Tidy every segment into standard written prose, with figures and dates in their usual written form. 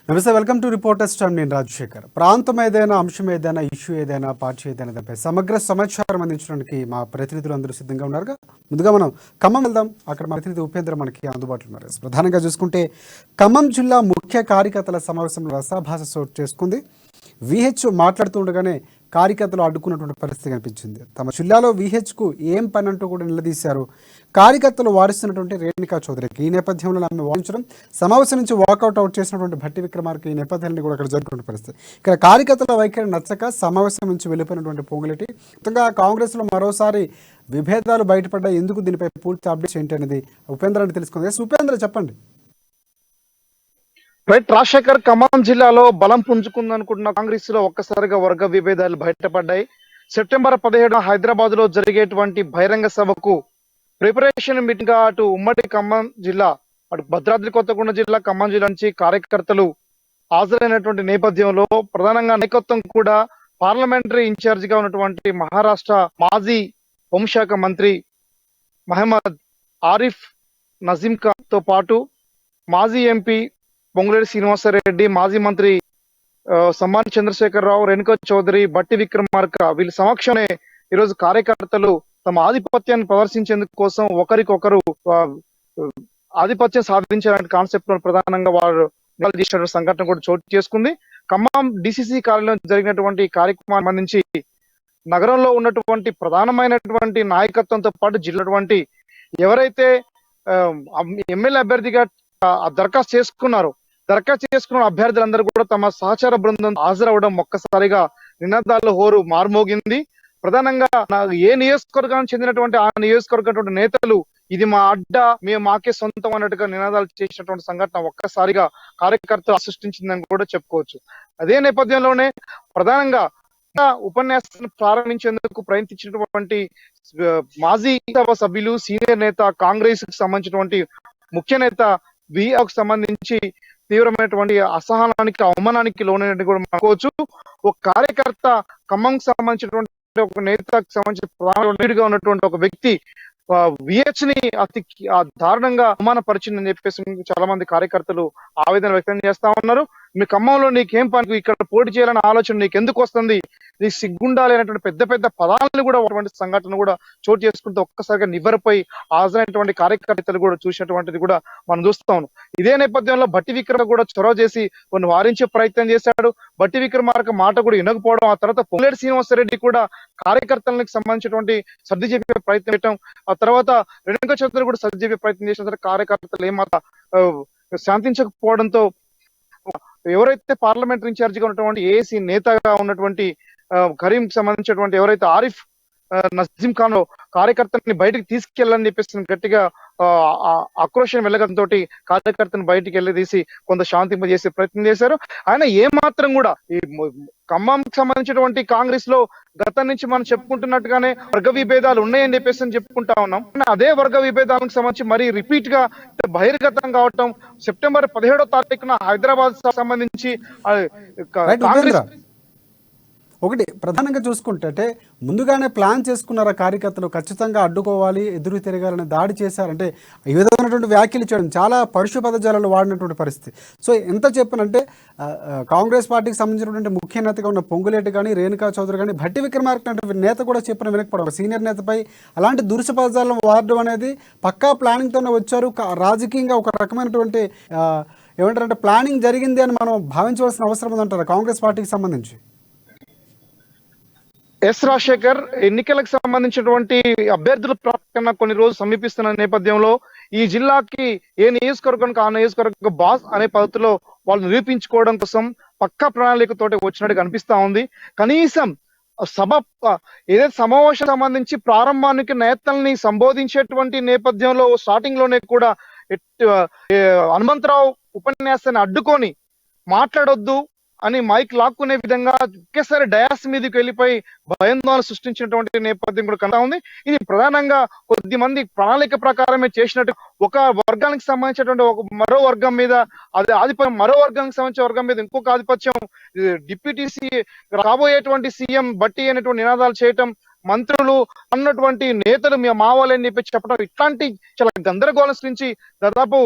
నమస్తే, welcome to reporters time. నేను రాజశేఖర్. ప్రాంతం ఏదైనా, అంశం ఏదైనా, ఇష్యూ ఏదైనా, పార్టీ ఏదైనా దానిపై సమగ్ర సమాచారం అందించడానికి మా ప్రతినిధులు అందరూ సిద్ధంగా ఉన్నారుగా. ముందుగా మనం ఖమ్మం వెళ్దాం. అక్కడ మా ప్రతినిధి ఉపేంద్ర మనకి అందుబాటులో ఉన్నారు. ప్రధానంగా చూసుకుంటే ఖమ్మం జిల్లా ముఖ్య కార్యకర్తల సమావేశంలో రసాభాస చోటు చేసుకుంది. విహెచ్ మాట్లాడుతూ ఉండగానే కార్యకర్తలు అడ్డుకున్నటువంటి పరిస్థితి కనిపించింది. తమ జిల్లాలో విహెచ్కు ఏం పని అంటూ కూడా నిలదీశారు కార్యకర్తలు వారిస్తున్నటువంటి రేణుకా చౌదరికి. ఈ నేపథ్యంలో ఆమె వాదించడం, సమావేశం నుంచి వాకౌట్ చేసినటువంటి భట్టి విక్రమార్క ఈ నేపథ్యాన్ని కూడా అక్కడ జరుగుతున్న పరిస్థితి. ఇక్కడ కార్యకర్తల వైఖరి నచ్చక సమావేశం నుంచి వెళ్ళిపోయినటువంటి పొంగులేటి. మొత్తంగా కాంగ్రెస్లో మరోసారి విభేదాలు బయటపడ్డాయి. ఎందుకు, దీనిపై పూర్తి అప్డేట్స్ ఏంటి అనేది ఉపేంద్రాన్ని తెలుసుకుంది. ఉపేంద్ర, చెప్పండి. రైట్ రాజశేఖర్, ఖమ్మం జిల్లాలో బలం పుంజుకుందనుకుంటున్న కాంగ్రెస్ లో ఒక్కసారిగా వర్గ విభేదాలు బయటపడ్డాయి. సెప్టెంబర్ 17 హైదరాబాద్ లో జరిగేటువంటి బహిరంగ సభకు ప్రిపరేషన్ మీటింగ్ గా అటు ఉమ్మడి ఖమ్మం జిల్లా, అటు భద్రాద్రి కొత్తగూడెం జిల్లా, ఖమ్మం జిల్లా నుంచి కార్యకర్తలు హాజరైనటువంటి నేపథ్యంలో ప్రధానంగా నాయకత్వం కూడా పార్లమెంటరీ ఇన్ఛార్జ్ గా ఉన్నటువంటి మహారాష్ట్ర మాజీ హోంశాఖ మంత్రి మహమ్మద్ ఆరిఫ్ నజీం ఖాన్ తో పాటు మాజీ ఎంపీ పొంగులేటి శ్రీనివాసరెడ్డి, మాజీ మంత్రి సమ్మాన్ చంద్రశేఖరరావు, రేణుకా చౌదరి, బట్టి విక్రమార్క వీళ్ళ సమక్షమే ఈరోజు కార్యకర్తలు తమ ఆధిపత్యాన్ని ప్రదర్శించేందుకు కోసం ఒకరికొకరు ఆధిపత్యం సాధించడానికి కాన్సెప్ట్ లో ప్రధానంగా వారు చేసిన సంఘటన కూడా చోటు చేసుకుంది. ఖమ్మం డిసిసి కార్యాలయం జరిగినటువంటి కార్యక్రమానికి సంబంధించి నగరంలో ఉన్నటువంటి ప్రధానమైనటువంటి నాయకత్వంతో పాటు జిల్లాటువంటి ఎవరైతే ఎమ్మెల్యే అభ్యర్థిగా దరఖాస్తు చేసుకున్న అభ్యర్థులందరూ కూడా తమ సహచార బృందం హాజరవడం ఒక్కసారిగా నినాదాల హోరు మార్మోగింది. ప్రధానంగా ఏ నియోజకవర్గానికి చెందినటువంటి ఆ నియోజకవర్గం నేతలు ఇది మా అడ్డ, మేము మాకే సొంతం అన్నట్టుగా నినాదాలు చేసినటువంటి సంఘటన ఒక్కసారిగా కార్యకర్తలు సృష్టించిందని కూడా చెప్పుకోవచ్చు. అదే నేపథ్యంలోనే ప్రధానంగా ఉపన్యాసాన్ని ప్రారంభించేందుకు ప్రయత్నించినటువంటి మాజీ సభ సభ్యులు, సీనియర్ నేత, కాంగ్రెస్ కి సంబంధించినటువంటి ముఖ్య నేత విఆకు సంబంధించి తీవ్రమైనటువంటి అసహనానికి, అవమానానికి లోనైనట్టు కూడా అనుకోవచ్చు. ఒక కార్యకర్త, ఖమ్మంకి సంబంధించినటువంటి ఒక నేతకు సంబంధించిన ప్రధానంగా ఉన్నటువంటి ఒక వ్యక్తి విహెచ్ ని అతి దారుణంగా అవమానపరిచిందని చెప్పేసి చాలా మంది కార్యకర్తలు ఆవేదన వ్యక్తం చేస్తా ఉన్నారు. మీ ఖమ్మంలో నీకేం పని, ఇక్కడ పోటీ చేయాలనే ఆలోచన నీకు ఎందుకు వస్తుంది, నీకు సిగ్గుండాలి అనేటువంటి పెద్ద పెద్ద పదాలను కూడా అటువంటి సంఘటన కూడా చోటు చేసుకుంటూ ఒక్కసారిగా నివ్వెరపై హాజరైనటువంటి కార్యకర్తలు కూడా చూసినటువంటిది కూడా మనం చూస్తా ఉన్నాం. ఇదే నేపథ్యంలో బట్టి విక్రమ కూడా చొరవ చేసి కొన్ని వారించే ప్రయత్నం చేశాడు. బట్టి విక్రమార్క మాట కూడా వినకపోవడం, ఆ తర్వాత పొంగులేటి శ్రీనివాసరెడ్డి కూడా కార్యకర్తలకు సంబంధించినటువంటి సర్ది చెప్పే ప్రయత్నం చేయడం, ఆ తర్వాత రేణుకా చౌదరి కూడా సర్ది చెప్పే ప్రయత్నం చేసిన తర్వాత కార్యకర్తలు ఏమాత్రం శాంతించకపోవడంతో ఎవరైతే పార్లమెంటరీ ఇన్ఛార్జ్ గా ఉన్నటువంటి ఏసీ నేతగా ఉన్నటువంటి కరీం సంబంధించినటువంటి ఎవరైతే ఆరిఫ్ నజీం ఖాన్ కార్యకర్తని బయటకు తీసుకెళ్ళని చెప్పేసి గట్టిగా ఆక్రోషం వెళ్ళగడంతో కార్యకర్తను బయటికి వెళ్ళదీసి కొంత శాంతింపజేసే ప్రయత్నం చేశారు. ఆయన ఏమాత్రం కూడా ఈ ఖమ్మంకి సంబంధించినటువంటి కాంగ్రెస్ లో గతం నుంచి మనం చెప్పుకుంటున్నట్టుగానే వర్గ విభేదాలు ఉన్నాయని చెప్పేసి చెప్పుకుంటా ఉన్నాం. అదే వర్గ విభేదాలకు సంబంధించి మరీ రిపీట్ గా బహిర్గతం కావటం, సెప్టెంబర్ 17వ తారీఖున హైదరాబాద్ సంబంధించి కాంగ్రెస్ ఒకటి ప్రధానంగా చూసుకుంటే, అంటే ముందుగానే ప్లాన్ చేసుకున్నారు కార్యకర్తలు ఖచ్చితంగా అడ్డుకోవాలి, ఎదురు తిరగాలని దాడి చేశారంటే ఈ విధమైనటువంటి వ్యాఖ్యలు చేయడం చాలా పరుష పదజాలను వాడినటువంటి పరిస్థితి. సో ఎంత చెప్పనంటే కాంగ్రెస్ పార్టీకి సంబంధించినటువంటి ముఖ్య నేతగా ఉన్న పొంగులేటి కానీ, రేణుకా చౌదరి కానీ, భట్టి విక్రమార్క నేత కూడా చెప్పిన వినకపోవడం, సీనియర్ నేతపై అలాంటి దురుస పదజాలను వాడడం అనేది పక్కా ప్లానింగ్తోనే వచ్చారు. రాజకీయంగా ఒక రకమైనటువంటి ఏమంటారంటే ప్లానింగ్ జరిగింది అని మనం భావించవలసిన అవసరం ఉందంటారు కాంగ్రెస్ పార్టీకి సంబంధించి. ఎస్ రాజశేఖర్, ఎన్నికలకు సంబంధించినటువంటి అభ్యర్థుల ప్రకటన కొన్ని రోజులు సమీపిస్తున్న నేపథ్యంలో ఈ జిల్లాకి ఏ నియోజకవర్గానికి ఆ నియోజకవర్గ బాస్ అనే పద్ధతిలో వాళ్ళు నిరూపించుకోవడం కోసం పక్కా ప్రణాళికతోటి వచ్చినట్టు కనిపిస్తా ఉంది. కనీసం సభ ఏదైతే సమావేశం సంబంధించి ప్రారంభానికి నేతల్ని సంబోధించేటువంటి నేపథ్యంలో స్టార్టింగ్ లోనే కూడా హనుమంతరావు ఉపన్యాసాన్ని అడ్డుకొని మాట్లాడొద్దు అని మైక్ లాక్కునే విధంగా ఒకేసారి డయాస్ మీదకి వెళ్ళిపోయి భయాందోళన సృష్టించినటువంటి నేపథ్యం కూడా కనబడతా ఉంది. ఇది ప్రధానంగా కొద్ది మంది ప్రణాళిక ప్రకారమే చేసినట్టు, ఒక వర్గానికి సంబంధించినటువంటి మరో వర్గం మీద అది ఆధిపత్యం, మరో వర్గానికి సంబంధించిన వర్గం మీద ఇంకొక ఆధిపత్యం, డిప్యూటీ రాబోయేటువంటి సీఎం బట్టి అనేటువంటి నినాదాలు చేయటం, మంత్రులు అన్నటువంటి నేతలు మా వాళ్ళని చెప్పి చెప్పడం, ఇట్లాంటి చాలా గందరగోళం నుంచి దాదాపు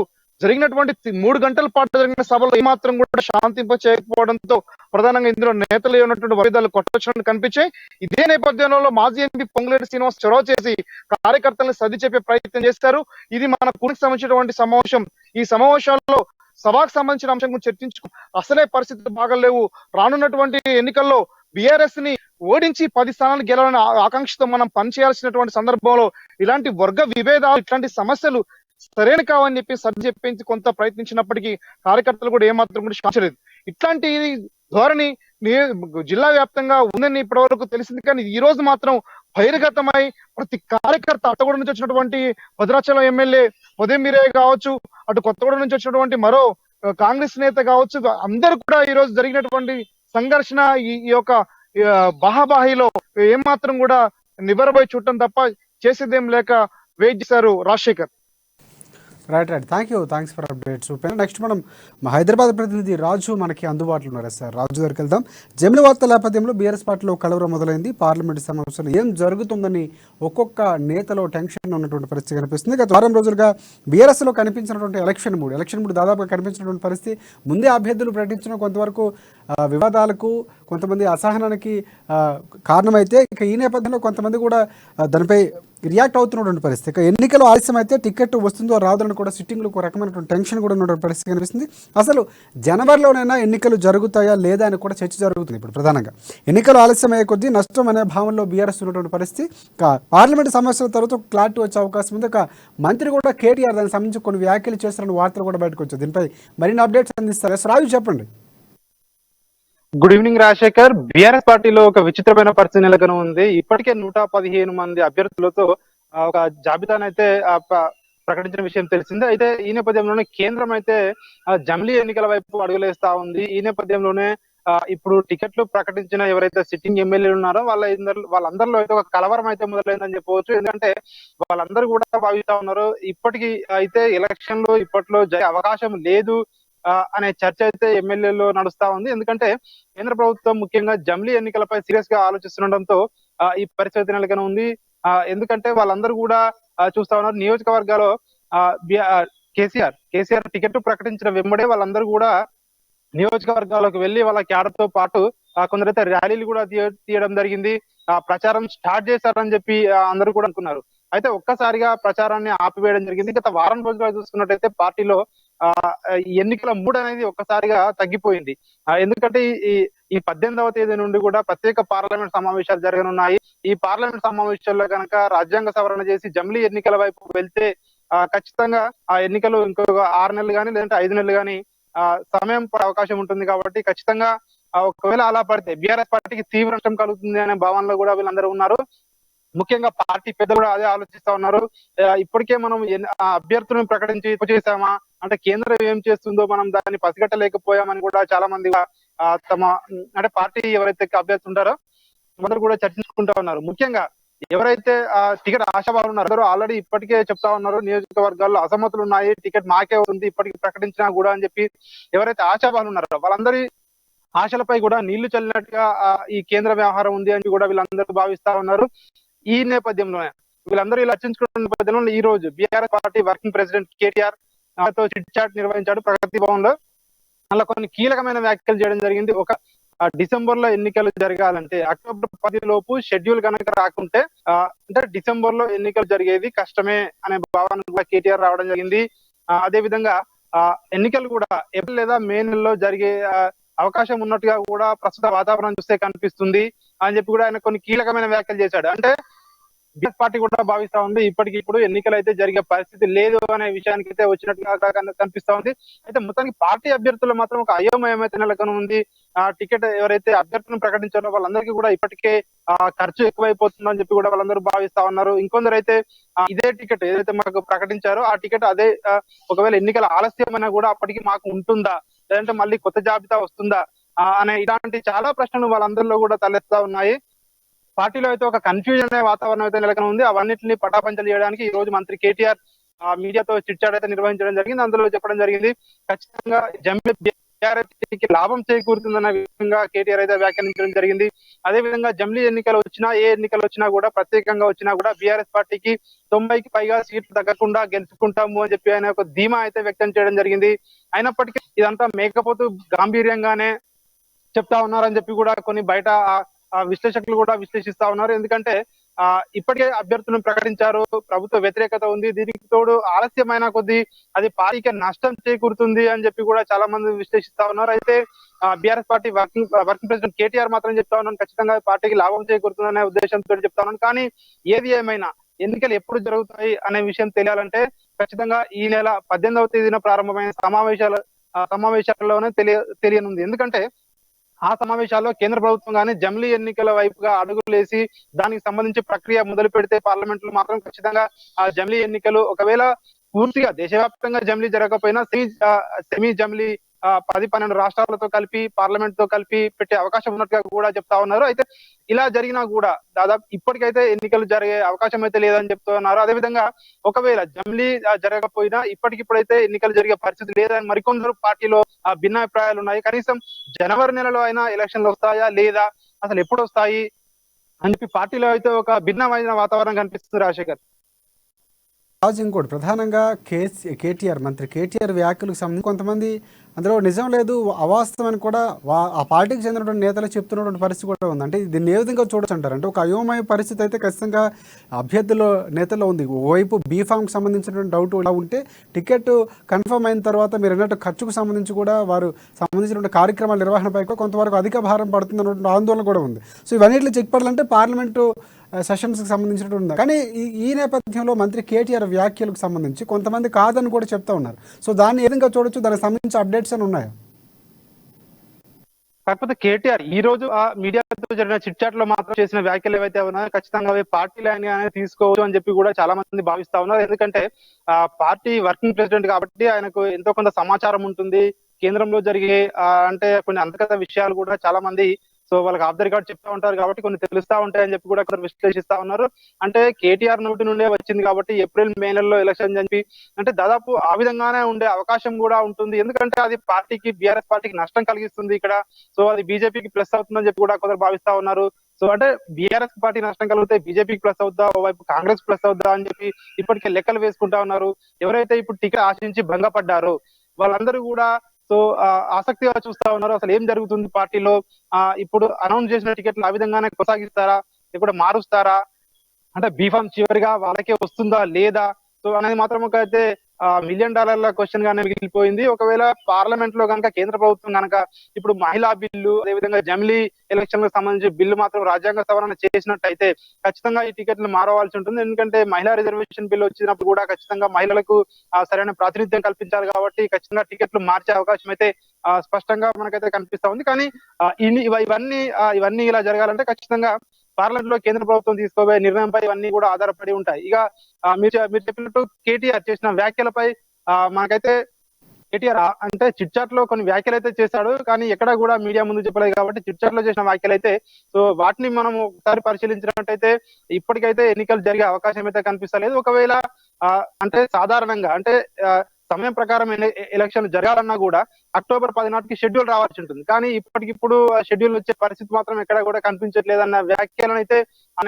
జరిగినటువంటి 3 గంటల పాటు జరిగిన సభలో ఏమాత్రం కూడా శాంతింప చేయకపోవడంతో ప్రధానంగా ఇందులో నేతలు ఉన్నటువంటి విభేదాలు కొట్టొచ్చినట్టు కనిపించాయి. ఇదే నేపథ్యంలో మాజీ ఎంపీ పొంగులేటి శ్రీనివాస్ చొరవ చేసి కార్యకర్తలను సర్ది చెప్పే ప్రయత్నం చేస్తారు. ఇది మన కూనికి సంబంధించినటువంటి సమావేశం. ఈ సమావేశాల్లో సభకు సంబంధించిన అంశం గురించి చర్చించుకో, అసలే పరిస్థితులు బాగలేవు, రానున్నటువంటి ఎన్నికల్లో బీఆర్ఎస్ ని ఓడించి 10 స్థానాలు గెలవాలనే ఆకాంక్షతో మనం పనిచేయాల్సినటువంటి సందర్భంలో ఇలాంటి వర్గ విభేదాలు, ఇట్లాంటి సమస్యలు సరైన కావని చెప్పి సర్ది చెప్పించి కొంత ప్రయత్నించినప్పటికీ కార్యకర్తలు కూడా ఏమాత్రం కూడా శాంతించలేదు. ఇట్లాంటి ధోరణి జిల్లా వ్యాప్తంగా ఉందని ఇప్పటి వరకు తెలిసింది. కానీ ఈ రోజు మాత్రం బహిర్గతమై ప్రతి కార్యకర్త, అత్తగూడ నుంచి వచ్చినటువంటి భద్రాచలం ఎమ్మెల్యే ఉదయం మీరే కావచ్చు, అటు కొత్తగూడ నుంచి వచ్చినటువంటి మరో కాంగ్రెస్ నేత కావచ్చు, అందరూ కూడా ఈ రోజు జరిగినటువంటి సంఘర్షణ, ఈ యొక్క బాహాబాహిలో ఏమాత్రం కూడా నిబరబోయి చూడటం తప్ప చేసేదేం లేక వెయిట్ చేశారు Rajasekhar. Right. Thanks for updates Upendra. Next మనం మా హైదరాబాద్ ప్రతినిధి రాజు మనకి అందుబాటులో ఉన్నారు సార్. రాజు దగ్గరికి వెళ్దాం. జమిలి వార్త నేపథ్యంలో బీఆర్ఎస్ పార్టీలో కలవరం మొదలైంది. పార్లమెంటు సమావేశంలో ఏం జరుగుతుందని ఒక్కొక్క నేతలో టెన్షన్ ఉన్నటువంటి పరిస్థితి కనిపిస్తుంది. గత వారం రోజులుగా బీఆర్ఎస్లో కనిపించినటువంటి ఎలక్షన్ మూడ్ దాదాపుగా కనిపించినటువంటి పరిస్థితి. ముందే అభ్యర్థులు ప్రకటించడం కొంతవరకు వివాదాలకు, కొంతమంది అసహనానికి కారణమైతే, ఇక ఈ నేపథ్యంలో కొంతమంది కూడా దానిపై రియాక్ట్ అవుతున్నటువంటి పరిస్థితి. ఇక ఎన్నికలు ఆలస్యం అయితే టికెట్ వస్తుందో రాదని కూడా సిట్టింగ్లో ఒక రకమైనటువంటి టెన్షన్ కూడా ఉన్నటువంటి పరిస్థితి కనిపిస్తుంది. అసలు జనవరిలోనైనా ఎన్నికలు జరుగుతాయా లేదా అని కూడా చర్చ జరుగుతుంది. ఇప్పుడు ప్రధానంగా ఎన్నికలు ఆలస్యం అయ్యే కొద్దీ నష్టం అనే భావనలో బీఆర్ఎస్ ఉన్నటువంటి పరిస్థితి. పార్లమెంటు సమస్యల తర్వాత క్లారిటీ వచ్చే అవకాశం ఉంది. ఒక మంత్రి కూడా కేటీఆర్ దానికి సంబంధించి కొన్ని వ్యాఖ్యలు చేస్తారని వార్తలు కూడా బయటకు వచ్చాయి. దీనిపై మరిన్ని అప్డేట్స్ అందిస్తారు. రాజు చెప్పండి. Good evening Rajasekhar. బీఆర్ఎస్ పార్టీలో ఒక విచిత్రమైన పరిస్థితి నెలకొని ఉంది. ఇప్పటికే 115 మంది అభ్యర్థులతో ఒక జాబితానైతే ప్రకటించిన విషయం తెలిసిందే. అయితే ఈ నేపథ్యంలోనే కేంద్రం అయితే జమిలీ ఎన్నికల వైపు అడుగులేస్తా ఉంది. ఈ నేపథ్యంలోనే ఇప్పుడు టికెట్లు ప్రకటించిన ఎవరైతే సిట్టింగ్ ఎమ్మెల్యేలు ఉన్నారో వాళ్ళందరిలో అయితే ఒక కలవరం అయితే మొదలైందని చెప్పవచ్చు. ఎందుకంటే వాళ్ళందరూ కూడా భావిస్తా ఉన్నారు, ఇప్పటికి అయితే ఎలక్షన్ లో ఇప్పట్లో జరిగే అవకాశం లేదు అనే చర్చ అయితే ఎమ్మెల్యేలో నడుస్తా ఉంది. ఎందుకంటే కేంద్ర ప్రభుత్వం ముఖ్యంగా జమిలీ ఎన్నికలపై సీరియస్ గా ఆలోచిస్తుండటంతో ఈ పరిస్థితి నెలకొని ఉంది. ఎందుకంటే వాళ్ళందరూ కూడా చూస్తా ఉన్నారు, నియోజకవర్గాల్లో కేసీఆర్ టికెట్ ప్రకటించిన వెంబడే వాళ్ళందరూ కూడా నియోజకవర్గాలకు వెళ్లి వాళ్ళ క్యాడర్ తో పాటు కొందరైతే ర్యాలీలు కూడా తీయడం జరిగింది. ప్రచారం స్టార్ట్ చేశారని చెప్పి అందరూ కూడా అనుకున్నారు. అయితే ఒక్కసారిగా ప్రచారాన్ని ఆపివేయడం జరిగింది. గత వారం రోజులుగా చూసుకున్నట్టయితే పార్టీలో ఎన్నికల మూడ్ అనేది ఒక్కసారిగా తగ్గిపోయింది. ఎందుకంటే ఈ 18వ తేదీ నుండి కూడా ప్రత్యేక పార్లమెంట్ సమావేశాలు జరగనున్నాయి. ఈ పార్లమెంట్ సమావేశాల్లో కనుక రాజ్యాంగ సవరణ చేసి జమిలీ ఎన్నికల వైపు వెళ్తే ఖచ్చితంగా ఆ ఎన్నికలు ఇంకొక 6 నెలలు కానీ లేదంటే 5 నెలలు కానీ సమయం అవకాశం ఉంటుంది. కాబట్టి ఖచ్చితంగా ఒకవేళ అలా పడితే బీఆర్ఎస్ పార్టీకి తీవ్ర నష్టం కలుగుతుంది అనే భావనలో కూడా వీళ్ళందరూ ఉన్నారు. ముఖ్యంగా పార్టీ పెద్దలు కూడా అదే ఆలోచిస్తా ఉన్నారు. ఇప్పటికే మనం అభ్యర్థులను ప్రకటించి చేశామా అంటే కేంద్రం ఏం చేస్తుందో మనం దాన్ని పసిగట్టలేకపోయామని కూడా చాలా మంది తమ అంటే పార్టీ ఎవరైతే అభ్యర్థులు ఉంటారో అందరూ కూడా చర్చించుకుంటా ఉన్నారు. ముఖ్యంగా ఎవరైతే టికెట్ ఆశాభావాలు ఉన్నారో ఆల్రెడీ ఇప్పటికే చెప్తా ఉన్నారు, నియోజకవర్గాల్లో అసమ్మతులు ఉన్నాయి, టికెట్ మాకే ఉంది ఇప్పటికి ప్రకటించినా కూడా అని చెప్పి ఎవరైతే ఆశాభావాలు ఉన్నారో వాళ్ళందరి ఆశలపై కూడా నీళ్లు చల్లినట్టుగా ఈ కేంద్ర వ్యవహారం ఉంది అని కూడా వీళ్ళందరూ భావిస్తా ఉన్నారు. ఈ నేపథ్యంలోనే వీళ్ళందరూ ఇలా చర్చించుకున్న నేపథ్యంలో ఈ రోజు BRS party working president KTR తో చిట్ చాట్ నిర్వహించాడు ప్రగతి భవన్ లో. అలా కొన్ని కీలకమైన వ్యాఖ్యలు చేయడం జరిగింది. ఒక డిసెంబర్ లో ఎన్నికలు జరగాలంటే అక్టోబర్ 10 లోపు షెడ్యూల్ కనుక రాకుంటే అంటే డిసెంబర్ లో ఎన్నికలు జరిగేది కష్టమే అనే భావన కూడా కేటీఆర్ రావడం జరిగింది. అదే విధంగా ఎన్నికలు కూడా ఏప్రిల్ లేదా మే నెలలో జరిగే అవకాశం ఉన్నట్టుగా కూడా ప్రస్తుత వాతావరణం చూస్తే కనిపిస్తుంది అని చెప్పి కూడా ఆయన కొన్ని కీలకమైన వ్యాఖ్యలు చేశాడు. అంటే బీఆర్ఎస్ పార్టీ కూడా భావిస్తా ఉంది ఇప్పుడు ఎన్నికలు అయితే జరిగే పరిస్థితి లేదు అనే విషయానికి అయితే వచ్చినట్టుగా కనిపిస్తా ఉంది. అయితే మొత్తానికి పార్టీ అభ్యర్థులు మాత్రం ఒక అయోమయం అయితే నెలకొని ఉంది. టికెట్ ఎవరైతే అభ్యర్థులను ప్రకటించారో వాళ్ళందరికీ కూడా ఇప్పటికే ఖర్చు ఎక్కువైపోతుందని చెప్పి కూడా వాళ్ళందరూ భావిస్తా ఉన్నారు. ఇంకొందరు అయితే ఇదే టికెట్ ఏదైతే మాకు ప్రకటించారో ఆ టికెట్ అదే ఒకవేళ ఎన్నికల ఆలస్యమైనా కూడా అప్పటికి మాకు ఉంటుందా, లేదంటే మళ్ళీ కొత్త జాబితా వస్తుందా అనే ఇలాంటి చాలా ప్రశ్నలు వాళ్ళందరిలో కూడా తలెత్తా ఉన్నాయి. పార్టీలో అయితే ఒక కన్ఫ్యూజన్ అనే వాతావరణం అయితే నెలకొని ఉంది. అవన్నింటినీ పటాపంచలు చేయడానికి ఈ రోజు మంత్రి కేటీఆర్ మీడియాతో చిట్ చాట్ అయితే నిర్వహించడం జరిగింది. అందులో చెప్పడం జరిగింది ఖచ్చితంగా టీఆర్ఎస్ కి లాభం చేకూరుతుందన్న విధంగా కేటీఆర్ అయితే వ్యాఖ్యానించడం జరిగింది. అదే విధంగా జమిలీ ఎన్నికలు వచ్చినా, ఏ ఎన్నికలు వచ్చినా కూడా, ప్రత్యేకంగా వచ్చినా కూడా బీఆర్ఎస్ పార్టీకి 90కి పైగా సీట్లు తగ్గకుండా గెలుచుకుంటాము అని చెప్పి ఆయన ఒక ధీమా అయితే వ్యక్తం చేయడం జరిగింది. అయినప్పటికీ ఇదంతా మేకపోతు గాంభీర్యంగానే చెప్తా ఉన్నారని చెప్పి కూడా కొన్ని బయట విశ్లేషకులు కూడా విశ్లేషిస్తా ఉన్నారు. ఎందుకంటే ఇప్పటికే అభ్యర్థులను ప్రకటించారు, ప్రభుత్వ వ్యతిరేకత ఉంది, దీనికి తోడు ఆలస్యమైన కొద్దీ అది పార్టీకి నష్టం చేకూరుతుంది అని చెప్పి కూడా చాలా మంది విశ్లేషిస్తా ఉన్నారు. అయితే BRS party working president KTR మాత్రం చెప్తా ఉన్నాను, ఖచ్చితంగా పార్టీకి లాభం చేకూరుతుందనే ఉద్దేశంతో చెప్తా ఉన్నాను. కానీ ఏది ఏమైనా ఎన్నికలు ఎప్పుడు జరుగుతాయి అనే విషయం తెలియాలంటే ఖచ్చితంగా ఈ నెల 18వ తేదీన ప్రారంభమైన సమావేశాల్లోనే తెలియనుంది. ఎందుకంటే ఆ సమావేశాల్లో కేంద్ర ప్రభుత్వం గానీ జమిలీ ఎన్నికల వైపుగా అడుగులేసి దానికి సంబంధించి ప్రక్రియ మొదలు పెడితే పార్లమెంట్ లో మాత్రం ఖచ్చితంగా ఆ జమిలీ ఎన్నికలు ఒకవేళ పూర్తిగా దేశవ్యాప్తంగా జమిలీ జరగకపోయినా సెమీ జమిలీ 10-12 రాష్ట్రాలతో కలిపి, పార్లమెంట్ తో కలిపి పెట్టే అవకాశం ఉన్నట్టుగా కూడా చెప్తా ఉన్నారు. అయితే ఇలా జరిగినా కూడా దాదాపు ఇప్పటికైతే ఎన్నికలు జరిగే అవకాశం అయితే లేదని చెప్తున్నారు. అదేవిధంగా ఒకవేళ జమిలీ జరగకపోయినా ఇప్పటికిప్పుడైతే ఎన్నికలు జరిగే పరిస్థితి లేదని మరికొందరు పార్టీలో భిన్నాభిప్రాయాలు ఉన్నాయి. కనీసం జనవరి నెలలో అయినా ఎలక్షన్లు వస్తాయా లేదా, అసలు ఎప్పుడు వస్తాయి అని చెప్పి పార్టీలో అయితే ఒక భిన్నమైన వాతావరణం కనిపిస్తుంది. రాజశేఖర్, రాజు ఇంకోటి ప్రధానంగా మంత్రి కేటీఆర్ వ్యాఖ్యలకు సంబంధించి కొంతమంది అందులో నిజం లేదు, అవాస్తవని కూడా ఆ పార్టీకి చెందినటువంటి నేతలు చెప్తున్నటువంటి పరిస్థితి కూడా ఉంది. అంటే దీన్ని ఏ విధంగా చూడొచ్చు అంటారు? అంటే ఒక అయోమయ పరిస్థితి అయితే ఖచ్చితంగా అభ్యర్థుల నేతల్లో ఉంది. ఓవైపు బీఫామ్కి సంబంధించినటువంటి డౌట్ ఇలా ఉంటే, టికెట్ కన్ఫర్మ్ అయిన తర్వాత మీరు అన్నట్టు ఖర్చుకు సంబంధించి కూడా వారు సంబంధించినటువంటి కార్యక్రమాల నిర్వహణపై కొంతవరకు అధిక భారం పడుతున్నటువంటి ఆందోళన కూడా ఉంది. సో ఇవన్నిటిని చెక్ పడాలంటే పార్లమెంటు సెషన్స్కి సంబంధించినట్టు ఉంది. కానీ ఈ నేపథ్యంలో మంత్రి కేటీఆర్ వ్యాఖ్యలకు సంబంధించి కొంతమంది కాదని కూడా చెప్తా ఉన్నారు. సో దాన్ని ఏ విధంగా చూడొచ్చు? దానికి సంబంధించి అప్డేట్స్ అని ఉన్నాయా? కాకపోతే కేటీఆర్ ఈ రోజు ఆ మీడియాతో జరిగిన చిట్ చాట్ లో మాత్రం చేసిన వ్యాఖ్యలు ఏవైతే ఉన్నాయో ఖచ్చితంగా అవి పార్టీ లైన్ గానే తీసుకోవచ్చు అని చెప్పి కూడా చాలా మంది భావిస్తా ఉన్నారు. ఎందుకంటే పార్టీ వర్కింగ్ ప్రెసిడెంట్ కాబట్టి ఆయనకు ఎంతో కొంత సమాచారం ఉంటుంది. కేంద్రంలో జరిగే అంటే కొన్ని అంతర్గత విషయాలు కూడా చాలా మంది వాళ్ళకి ఆఫ్ ద రికార్డ్ చెప్తా ఉంటారు కాబట్టి కొన్ని తెలుస్తా ఉంటాయని చెప్పి కూడా కొందరు విశ్లేషిస్తా ఉన్నారు. అంటే కేటీఆర్ నోటి నుండే వచ్చింది కాబట్టి ఏప్రిల్ మే నెలలో ఎలక్షన్ చెప్పి అంటే దాదాపు ఆ విధంగానే ఉండే అవకాశం కూడా ఉంటుంది. ఎందుకంటే అది పార్టీకి, బీఆర్ఎస్ పార్టీకి నష్టం కలిగిస్తుంది ఇక్కడ. అది బీజేపీకి ప్లస్ అవుతుందని చెప్పి కూడా కొందరు భావిస్తా ఉన్నారు. అంటే బీఆర్ఎస్ పార్టీ నష్టం కలిగితే బీజేపీకి ప్లస్ అవుద్దా, ఓవైపు కాంగ్రెస్ ప్లస్ అవుద్దా అని చెప్పి ఇప్పటికే లెక్కలు వేసుకుంటా ఉన్నారు. ఎవరైతే ఇప్పుడు టికెట్ ఆశించి భంగపడ్డారో వాళ్ళందరూ కూడా ఆసక్తిగా చూస్తా ఉన్నారు. అసలు ఏం జరుగుతుంది పార్టీలో, ఇప్పుడు అనౌన్స్ చేసిన టికెట్లు ఆ విధంగానే కొనసాగిస్తారా, లేకపోతే మారుస్తారా, అంటే బీఫామ్ చివరిగా వాళ్ళకే వస్తుందా లేదా అనేది మాత్రం ఒక అయితే $1 మిలియన్ క్వశ్చన్ గానే మిగిలిపోయింది. ఒకవేళ పార్లమెంట్ లో కనుక కేంద్ర ప్రభుత్వం కనుక ఇప్పుడు మహిళా బిల్లు, అదేవిధంగా జమిలీ ఎలక్షన్ లకు సంబంధించి బిల్లు మాత్రం రాజ్యాంగ సవరణ చేసినట్టయితే ఖచ్చితంగా ఈ టికెట్లు మారవలసి ఉంటుంది. ఎందుకంటే మహిళా రిజర్వేషన్ బిల్లు వచ్చినప్పుడు కూడా ఖచ్చితంగా మహిళలకు సరైన ప్రాతినిధ్యం కల్పించాలి కాబట్టి ఖచ్చితంగా టికెట్లు మార్చే అవకాశం అయితే స్పష్టంగా మనకైతే కనిపిస్తా ఉంది. కానీ ఇవన్నీ ఇలా జరగాలంటే ఖచ్చితంగా పార్లమెంట్ లో కేంద్ర ప్రభుత్వం తీసుకోబోయే నిర్ణయంపై ఇవన్నీ కూడా ఆధారపడి ఉంటాయి. ఇక మీరు చెప్పినట్టు కేటీఆర్ చేసిన వ్యాఖ్యలపై మనకైతే కేటీఆర్ అంటే చిట్ చాట్ లో కొన్ని వ్యాఖ్యలు అయితే చేశాడు, కానీ ఎక్కడ కూడా మీడియా ముందు చెప్పలేదు కాబట్టి చిట్ చాట్ లో చేసిన వ్యాఖ్యలు అయితే వాటిని మనం ఒకసారి పరిశీలించినట్టయితే ఇప్పటికైతే ఎన్నికలు జరిగే అవకాశం అయితే కనిపిస్తలేదు. ఒకవేళ అంటే సాధారణంగా అంటే సమయం ప్రకారం ఎలక్షన్ జరగాలన్నా కూడా అక్టోబర్ 10 నాటికి షెడ్యూల్ రావాల్సి ఉంటుంది. కానీ ఇప్పటికిప్పుడు షెడ్యూల్ వచ్చే పరిస్థితి మాత్రం ఎక్కడ కూడా కనిపించట్లేదన్న వ్యాఖ్యలను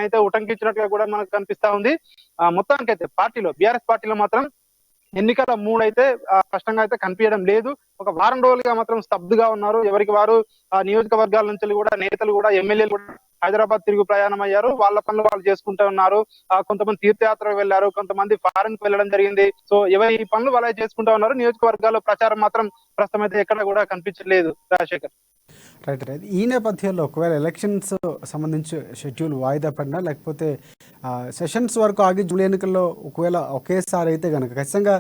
అయితే ఉటంకించినట్టుగా కూడా మనకు కనిపిస్తా ఉంది. మొత్తానికైతే పార్టీలో, బీఆర్ఎస్ పార్టీలో మాత్రం ఎన్నికల మూడ్ అయితే స్పష్టంగా అయితే కనిపించడం లేదు. ఒక వారం రోజులుగా మాత్రం స్తబ్దుగా ఉన్నారు. ఎవరికి వారు నియోజకవర్గాల నుంచి కూడా నేతలు కూడా, ఎమ్మెల్యేలు కూడా హైదరాబాద్ తిరుగు ప్రయాణం అయ్యారు. వాళ్ళ పనులు వాళ్ళు చేసుకుంటూ ఉన్నారు. కొంతమంది తీర్థయాత్రకు వెళ్లారు, కొంతమంది ఫారెన్ కు వెళ్ళడం జరిగింది. ఎవరి పనులు వాళ్ళే చేసుకుంటూ ఉన్నారు. నియోజకవర్గాల్లో ప్రచారం మాత్రం ప్రస్తుతం అయితే ఎక్కడ కూడా కనిపించట్లేదు. రాజశేఖర్, రైట్. ఈ నేపథ్యంలో ఒకవేళ ఎలక్షన్స్ సంబంధించి షెడ్యూల్ వాయిదా పడినా, లేకపోతే సెషన్స్ వరకు ఆగి జూలై ఎన్నికల్లో ఒకవేళ ఒకేసారి అయితే కనుక ఖచ్చితంగా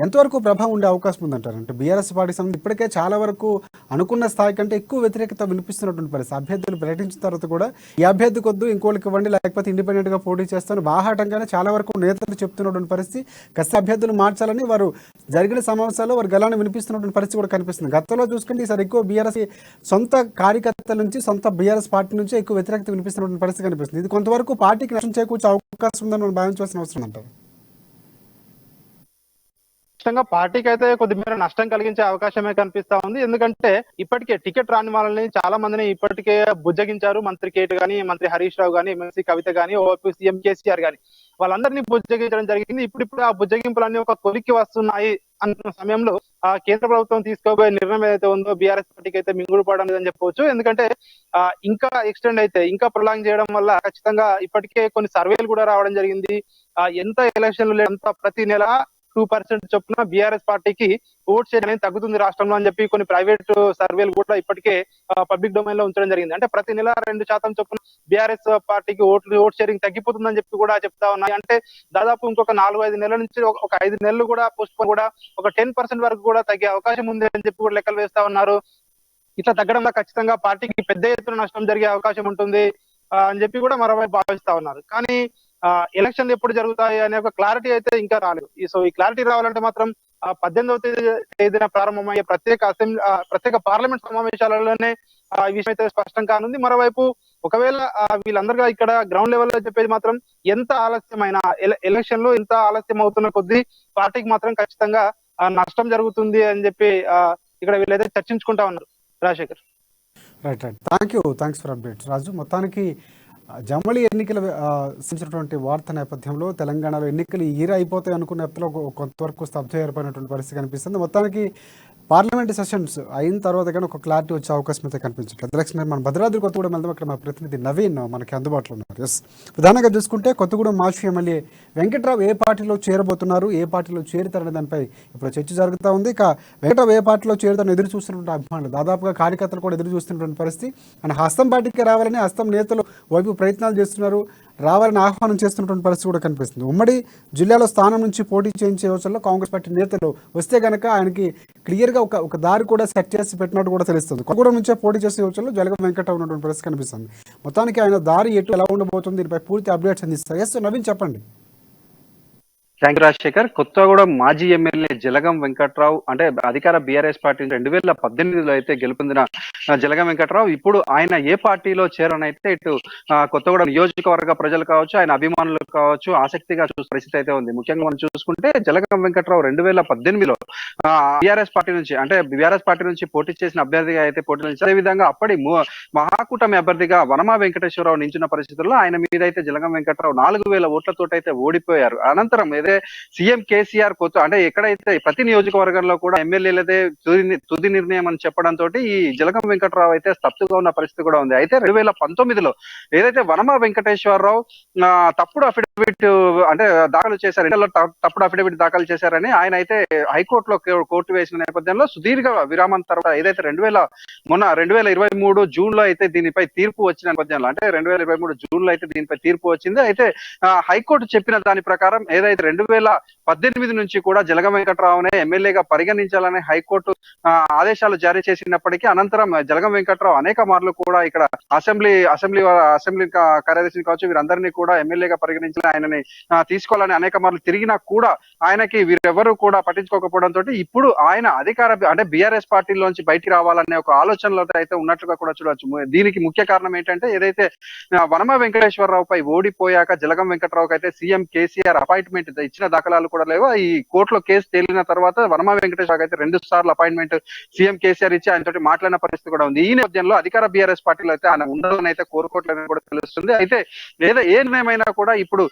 ఎంతవరకు ప్రభావం ఉండే అవకాశం ఉందంటారు? అంటే బీఆర్ఎస్ పార్టీ సంబంధించి ఇప్పటికే చాలా వరకు అనుకున్న స్థాయి కంటే ఎక్కువ వ్యతిరేకత వినిపిస్తున్నటువంటి పరిస్థితి. అభ్యర్థులు ప్రకటించిన తర్వాత కూడా ఈ అభ్యర్థి కొద్దు ఇంకోళ్ళకి ఇవ్వండి, లేకపోతే ఇండిపెండెంట్గా పోటీ చేస్తాను బాహాటంగానే చాలా వరకు నేతలు చెప్తున్నటువంటి పరిస్థితి. ఖచ్చితంగా అభ్యర్థులు మార్చాలని వారు జరిగిన సమావేశాల్లో వారు గలాన్ని వినిపిస్తున్నటువంటి పరిస్థితి కూడా కనిపిస్తుంది. గతంలో చూసుకుంటే ఈసారి ఎక్కువ బీఆర్ఎస్ సొంత కార్యకర్తల నుంచి, సొంత బీఆర్ఎస్ పార్టీ నుంచి ఎక్కువ వ్యతిరేకత వినిపిస్తున్నటువంటి పరిస్థితి కనిపిస్తుంది. ఇది కొంతవరకు పార్టీకి నష్టం చేకూర్చే అవకాశం ఉందని మనం భావించాల్సిన అవసరం అంటారు. ఖచ్చితంగా పార్టీకి అయితే కొద్దిమేర నష్టం కలిగించే అవకాశమే కనిపిస్తా ఉంది. ఎందుకంటే ఇప్పటికే టికెట్ రాని వాళ్ళని చాలా మందిని ఇప్పటికే బుజ్జగించారు. మంత్రి కేటు గాని, మంత్రి హరీష్ రావు గాని, ఎమ్మెల్సీ కవిత గాని, ఓవైపు సీఎం కేసీఆర్ గాని వాళ్ళందరినీ బుజ్జగించడం జరిగింది. ఇప్పుడు ఆ బుజ్జగింపులన్నీ ఒక కొలిక్కి వస్తున్నాయి అనుకున్న సమయంలో ఆ కేంద్ర ప్రభుత్వం తీసుకోబోయే నిర్ణయం ఏదైతే ఉందో బీఆర్ఎస్ పార్టీకి అయితే మింగుడు పడడం లేదని చెప్పవచ్చు. ఎందుకంటే ఇంకా ఎక్స్టెండ్ అయితే ఇంకా ప్రొలాంగ్ చేయడం వల్ల ఖచ్చితంగా ఇప్పటికే కొన్ని సర్వేలు కూడా రావడం జరిగింది. ఎంత ఎలక్షన్లు ఎంత ప్రతి నెల 2% చొప్పున బీఆర్ఎస్ పార్టీకి ఓట్ షేర్ అనేది తగ్గుతుంది రాష్ట్రంలో అని చెప్పి కొన్ని ప్రైవేట్ సర్వేలు కూడా ఇప్పటికే పబ్లిక్ డొమైన్ లో ఉంచడం జరిగింది. అంటే ప్రతి నెల 2% చొప్పున బీఆర్ఎస్ పార్టీకి ఓట్ షేరింగ్ తగ్గిపోతుందని చెప్పి కూడా చెప్తా ఉన్నాయి. అంటే దాదాపు ఇంకొక 4-5 నెలల నుంచి ఒక 5 నెలలు కూడా పోస్ట్ పోన్ కూడా ఒక 10% వరకు కూడా తగ్గే అవకాశం ఉంది అని చెప్పి కూడా లెక్కలు వేస్తా ఉన్నారు. ఇట్లా తగ్గడం వల్ల ఖచ్చితంగా పార్టీకి పెద్ద ఎత్తున నష్టం జరిగే అవకాశం ఉంటుంది అని చెప్పి కూడా మరోవైపు భావిస్తా ఉన్నారు. కానీ ఎలక్షన్లు ఎప్పుడు జరుగుతాయి అనే ఒక క్లారిటీ అయితే ఇంకా రాలేదు. సో ఈ క్లారిటీ రావాలంటే మాత్రం 18వ తేదీన ప్రారంభమయ్యే ప్రత్యేక పార్లమెంట్ సమావేశాలలోనే ఈ విషయం అయితే స్పష్టం కానుంది. మరోవైపు ఒకవేళ వీళ్ళందరూ ఇక్కడ గ్రౌండ్ లెవెల్ లో చెప్పేది మాత్రం ఎంత ఆలస్యమైన ఎలక్షన్ లో ఎంత ఆలస్యం అవుతున్న కొద్దీ పార్టీకి మాత్రం ఖచ్చితంగా నష్టం జరుగుతుంది అని చెప్పి ఇక్కడ వీళ్ళైతే చర్చించుకుంటా ఉన్నారు. Rajasekhar. Right. Thanks for updates Raju. మొత్తానికి జమలి ఎన్నికల సంబంధించినటువంటి వార్త నేపథ్యంలో తెలంగాణలో ఎన్నికలు ఈ ఇయర్ అయిపోతాయి అనుకున్న నేపథ్యంలో కొంతవరకు స్తబ్దత ఏర్పడినటువంటి పరిస్థితి కనిపిస్తుంది. మొత్తానికి పార్లమెంట్ సెషన్స్ అయిన తర్వాత కానీ ఒక క్లారిటీ వచ్చే అవకాశం అయితే కనిపించట్లేదు. ఎలక్షన్ మన భద్రాద్రి కొత్తగూడెం వెళ్దాం. అక్కడ మా ప్రతినిధి నవీన్ మనకి అందుబాటులో ఉన్నారు. ఎస్, ప్రధానంగా చూసుకుంటే కొత్తగూడెం మాజీ ఎమ్మెల్యే వెంకట్రావు ఏ పార్టీలో చేరబోతున్నారు, ఏ పార్టీలో చేరుతారనే దానిపై ఇప్పుడు చర్చ జరుగుతూ ఉంది. ఇక వెంకట్రావు ఏ పార్టీలో చేరుతారని ఎదురు చూస్తున్నటువంటి అభిమానులు, దాదాపుగా కార్యకర్తలు కూడా ఎదురు చూస్తున్నటువంటి పరిస్థితి. ఆయన హస్తం పార్టీకి రావాలని హస్తం నేతలు వైపు ప్రయత్నాలు చేస్తున్నారు, రావాలని ఆహ్వానం చేస్తున్నటువంటి పరిస్థితి కూడా కనిపిస్తుంది. ఉమ్మడి జిల్లాలో స్థానం నుంచి పోటీ చేయించే రోజుల్లో కాంగ్రెస్ పార్టీ నేతలు వస్తే కనుక ఆయనకి క్లియర్గా ఒక దారి కూడా సెట్ చేసి పెట్టినట్టు కూడా తెలుస్తుంది. కొత్తగూడెం నుంచే పోటీ చేసే రోజుల్లో జలగం వెంకట్రావు ఉన్నటువంటి పరిస్థితి కనిపిస్తుంది. మొత్తానికి ఆయన దారి ఎలా ఉండబోతుంది దీనిపై పూర్తి అప్డేట్స్ అందిస్తారు. ఎస్ నవీన్, చెప్పండి. Thank you Rajasekhar. కొత్తగూడెం మాజీ ఎమ్మెల్యే జలగం వెంకట్రావు అంటే అధికార బీఆర్ఎస్ పార్టీ 2018లో అయితే గెలుపొందిన జలగం వెంకట్రావు ఇప్పుడు ఆయన ఏ పార్టీలో చేరనైతే ఇటు కొత్తగూడెం నియోజకవర్గ ప్రజలు కావచ్చు, ఆయన అభిమానులు కావచ్చు ఆసక్తిగా చూసే పరిస్థితి అయితే ఉంది. ముఖ్యంగా మనం చూసుకుంటే జలగం వెంకట్రావు 2018లో బీఆర్ఎస్ పార్టీ నుంచి పోటీ చేసిన అభ్యర్థిగా అయితే పోటీ చేసి, అదేవిధంగా అప్పటి మహాకూటమి అభ్యర్థిగా వనమా వెంకటేశ్వరరావు నించిన పరిస్థితుల్లో ఆయన మీద అయితే జలగం వెంకట్రావు 4,000 ఓట్లతో అయితే ఓడిపోయారు. అనంతరం సీఎం కేసీఆర్ అంటే ఎక్కడైతే ప్రతి నియోజకవర్గంలో కూడా ఎమ్మెల్యేలదే తుది నిర్ణయం అని చెప్పడంతో ఈ జలగం వెంకట్రావు అయితే స్తబ్దుగా ఉన్న పరిస్థితి కూడా ఉంది. అయితే 2019లో ఏదైతే వనమా వెంకటేశ్వరరావు తప్పుడు అఫిడవిట్ అంటే దాఖలు చేశారు, తప్పుడు అఫిడవిట్ దాఖలు చేశారని ఆయన అయితే హైకోర్టులో కోర్టు వేసిన నేపథ్యంలో సుదీర్ఘ విరామం తర్వాత ఏదైతే 2023 జూన్ లో అయితే దీనిపై తీర్పు వచ్చిన నేపథ్యంలో, అంటే 2023 జూన్ లో అయితే దీనిపై తీర్పు వచ్చింది. అయితే హైకోర్టు చెప్పిన దాని ప్రకారం ఏదైతే 2018 నుంచి కూడా జలగం వెంకట్రావునే ఎమ్మెల్యేగా పరిగణించాలని హైకోర్టు ఆదేశాలు జారీ చేసినప్పటికీ అనంతరం జలగం వెంకట్రావు అనేక మార్లు కూడా ఇక్కడ అసెంబ్లీ కార్యదర్శిని కావచ్చు వీరందరినీ కూడా ఎమ్మెల్యేగా పరిగణించాలని ఆయనని తీసుకోవాలని అనేక మార్లు తిరిగినా కూడా ఆయనకి వీరెవరు కూడా పట్టించుకోకపోవడంతో ఇప్పుడు ఆయన అంటే బీఆర్ఎస్ పార్టీలోంచి బయటికి రావాలనే ఒక ఆలోచనలో అయితే ఉన్నట్లుగా కూడా చూడవచ్చు. దీనికి ముఖ్య కారణం ఏంటంటే ఏదైతే వనమా వెంకటేశ్వరరావు పై ఓడిపోయాక జలగం వెంకట్రావుకి అయితే సీఎం కేసీఆర్ అపాయింట్మెంట్ ఇచ్చిన దాఖలాలు కూడా లేవు. ఈ కోర్టులో కేసు తేలిన తర్వాత వనమా వెంకటేశ్వరరావు అయితే 2 సార్లు అపాయింట్మెంట్ సీఎం కేసీఆర్ ఇచ్చి ఆయనతో మాట్లాడిన పరిస్థితి కూడా ఉంది. ఈ నేపథ్యంలో అధికార బీఆర్ఎస్ పార్టీలో అయితే ఆయన ఉండాలని అయితే కోరుకోవట్లేదని కూడా తెలుస్తుంది. అయితే ఏ నిర్ణయమైనా కూడా ఇప్పుడు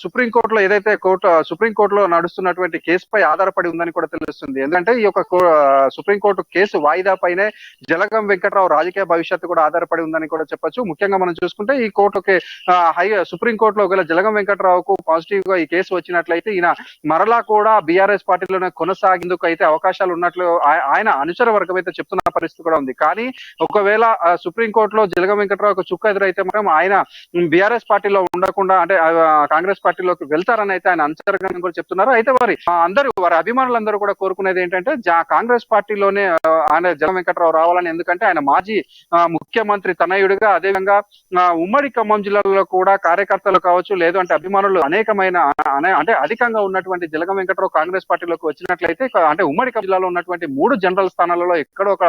సుప్రీంకోర్టులో నడుస్తున్నటువంటి కేసుపై ఆధారపడి ఉందని కూడా తెలుస్తుంది. ఎందుకంటే ఈ యొక్క సుప్రీంకోర్టు కేసు వాయిదా పైనే జలగం వెంకట్రావు రాజకీయ భవిష్యత్తు కూడా ఆధారపడి ఉందని కూడా చెప్పొచ్చు. ముఖ్యంగా మనం చూసుకుంటే ఈ కోర్టుకి సుప్రీంకోర్టులో ఒకవేళ జలగం వెంకట్రావుకు పాజిటివ్ గా ఈ కేసు వచ్చినట్లయితే ఈయన మరలా కూడా బీఆర్ఎస్ పార్టీలోనే కొనసాగేందుకు అయితే అవకాశాలు ఉన్నట్లు ఆయన అనుచర వర్గం అయితే చెప్తున్న పరిస్థితి కూడా ఉంది. కానీ ఒకవేళ సుప్రీంకోర్టులో జలగం వెంకట్రావు చుక్క ఎదురైతే మాత్రం ఆయన బీఆర్ఎస్ పార్టీలో ఉండకుండా అంటే కాంగ్రెస్ పార్టీలోకి వెళ్తారని అయితే ఆయన అనుచరగం కూడా చెప్తున్నారు. అయితే వారి అభిమానులందరూ కూడా కోరుకునేది ఏంటంటే కాంగ్రెస్ పార్టీలోనే ఆయన జలగం వెంకట్రావు రావాలని. ఎందుకంటే ఆయన మాజీ ముఖ్యమంత్రి తనయుడిగా, అదేవిధంగా ఉమ్మడి ఖమ్మం జిల్లాలో కూడా కార్యకర్తలు కావచ్చు లేదు అంటే అభిమానులు అనేకమైన అంటే అధికంగా ఉన్నటువంటి జలగం వెంకట్రావు కాంగ్రెస్ పార్టీలోకి వచ్చినట్లయితే అంటే ఉమ్మడి ఖమ్మం జిల్లాలో ఉన్నటువంటి 3 జనరల్ స్థానాలలో ఎక్కడో ఒక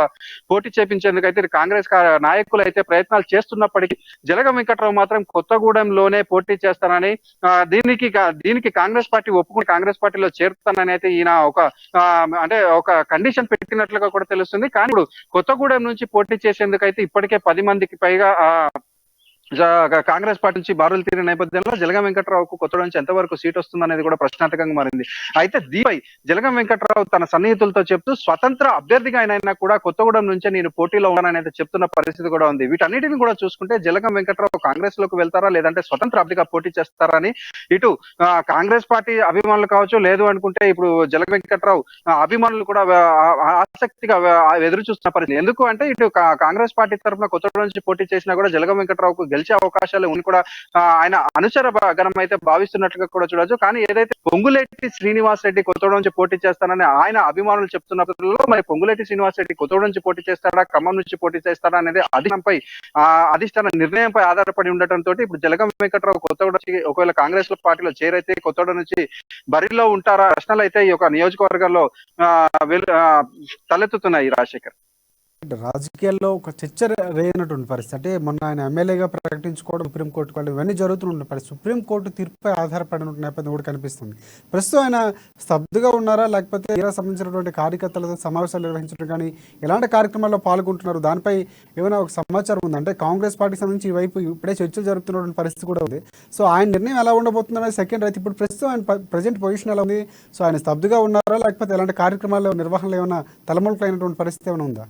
పోటీ చేపించేందుకు అయితే కాంగ్రెస్ నాయకులు అయితే ప్రయత్నాలు చేస్తున్నప్పటికీ జలగం వెంకట్రావు మాత్రం కొత్తగూడెంలోనే పోటీ చేస్తానని దీనికి కాంగ్రెస్ పార్టీ ఒప్పుకుని కాంగ్రెస్ పార్టీలో చేరుతానని అయితే ఈయన అంటే ఒక కండిషన్ పెట్టినట్లుగా కూడా తెలుస్తుంది. కానీ ఇప్పుడు కొత్తగూడెం నుంచి పోటీ చేసేందుకైతే ఇప్పటికే 10 మందికి పైగా కాంగ్రెస్ పార్టీ నుంచి బారులు తీరిన నేపథ్యంలో జలగం వెంకట్రావుకు కొత్తగూడెం నుంచి ఎంతవరకు సీట్ వస్తుందనేది కూడా ప్రశ్నార్థకంగా మారింది. అయితే దీనిపై జలగం వెంకట్రావు తన సన్నిహితులతో చెప్తూ స్వతంత్ర అభ్యర్థిగా అయినా కూడా కొత్తగూడెం నుంచే నేను పోటీలో ఉన్నానని చెప్తున్న పరిస్థితి కూడా ఉంది. వీటన్నిటిని కూడా చూసుకుంటే జలగం వెంకట్రావు కాంగ్రెస్ లోకి వెళ్తారా లేదంటే స్వతంత్ర అభ్యర్థిగా పోటీ చేస్తారా అని ఇటు కాంగ్రెస్ పార్టీ అభిమానులు కావచ్చు, లేదు అనుకుంటే ఇప్పుడు జలగం వెంకట్రావు అభిమానులు కూడా ఆసక్తిగా ఎదురు చూస్తున్న పరిస్థితి. ఎందుకు అంటే ఇటు కాంగ్రెస్ పార్టీ తరఫున కొత్తగూడెం నుంచి పోటీ చేసినా కూడా జలగం వెంకట్రావుకు గెలిచే అవకాశాలు ఉన్ని కూడా ఆయన అనుచర గణం అయితే భావిస్తున్నట్లుగా కూడా చూడొచ్చు. కానీ ఏదైతే పొంగులేటి శ్రీనివాస్ రెడ్డి కొత్తగూడెం నుంచి పోటీ చేస్తానని ఆయన అభిమానులు చెప్తున్నప్పుడు మరి పొంగులేటి శ్రీనివాస్ రెడ్డి కొత్తగూడెం నుంచి పోటీ చేస్తాడా, ఖమ్మం నుంచి పోటీ చేస్తాడా అనేది అధిష్టాన నిర్ణయంపై ఆధారపడి ఉండటంతో ఇప్పుడు జలగం వెంకట్రావు కొత్తగూడెం ఒకవేళ కాంగ్రెస్ పార్టీలో చేరైతే కొత్తగూడెం నుంచి బరిలో ఉంటారా ప్రశ్నలు అయితే ఈ యొక్క నియోజకవర్గాల్లో తలెత్తుతున్నాయి. రాజశేఖర్, రాజకీయాల్లో ఒక చర్చ రేనటువంటి పరిస్థితి అంటే మొన్న ఆయన ఎమ్మెల్యేగా ప్రకటించుకోవడం, సుప్రీంకోర్టుకు వెళ్ళడం ఇవన్నీ జరుగుతున్న పరిస్థితి. సుప్రీంకోర్టు తీర్పుపై ఆధారపడిన నేపథ్యం కూడా కనిపిస్తుంది. ప్రస్తుతం ఆయన స్తబ్దుగా ఉన్నారా లేకపోతే ఇలా సంబంధించినటువంటి కార్యకర్తలతో సమావేశాలు నిర్వహించడం కానీ ఎలాంటి కార్యక్రమాల్లో పాల్గొంటున్నారు దానిపై ఏమైనా ఒక సమాచారం ఉంది? అంటే కాంగ్రెస్ పార్టీకి సంబంధించి ఈ వైపు ఇప్పుడే చర్చలు జరుగుతున్నటువంటి పరిస్థితి కూడా ఉంది. సో ఆయన నిర్ణయం ఎలా ఉండబోతుందనేది సెకండ్ అయితే ఇప్పుడు ప్రస్తుతం ఆయన ప్రజెంట్ పొజిషన్ ఎలా ఉంది? సో ఆయన స్తబ్దుగా ఉన్నారా లేకపోతే ఎలాంటి కార్యక్రమాల్లో నిర్వహణలో ఏమైనా తలములకైనటువంటి పరిస్థితి ఏమైనా ఉందా?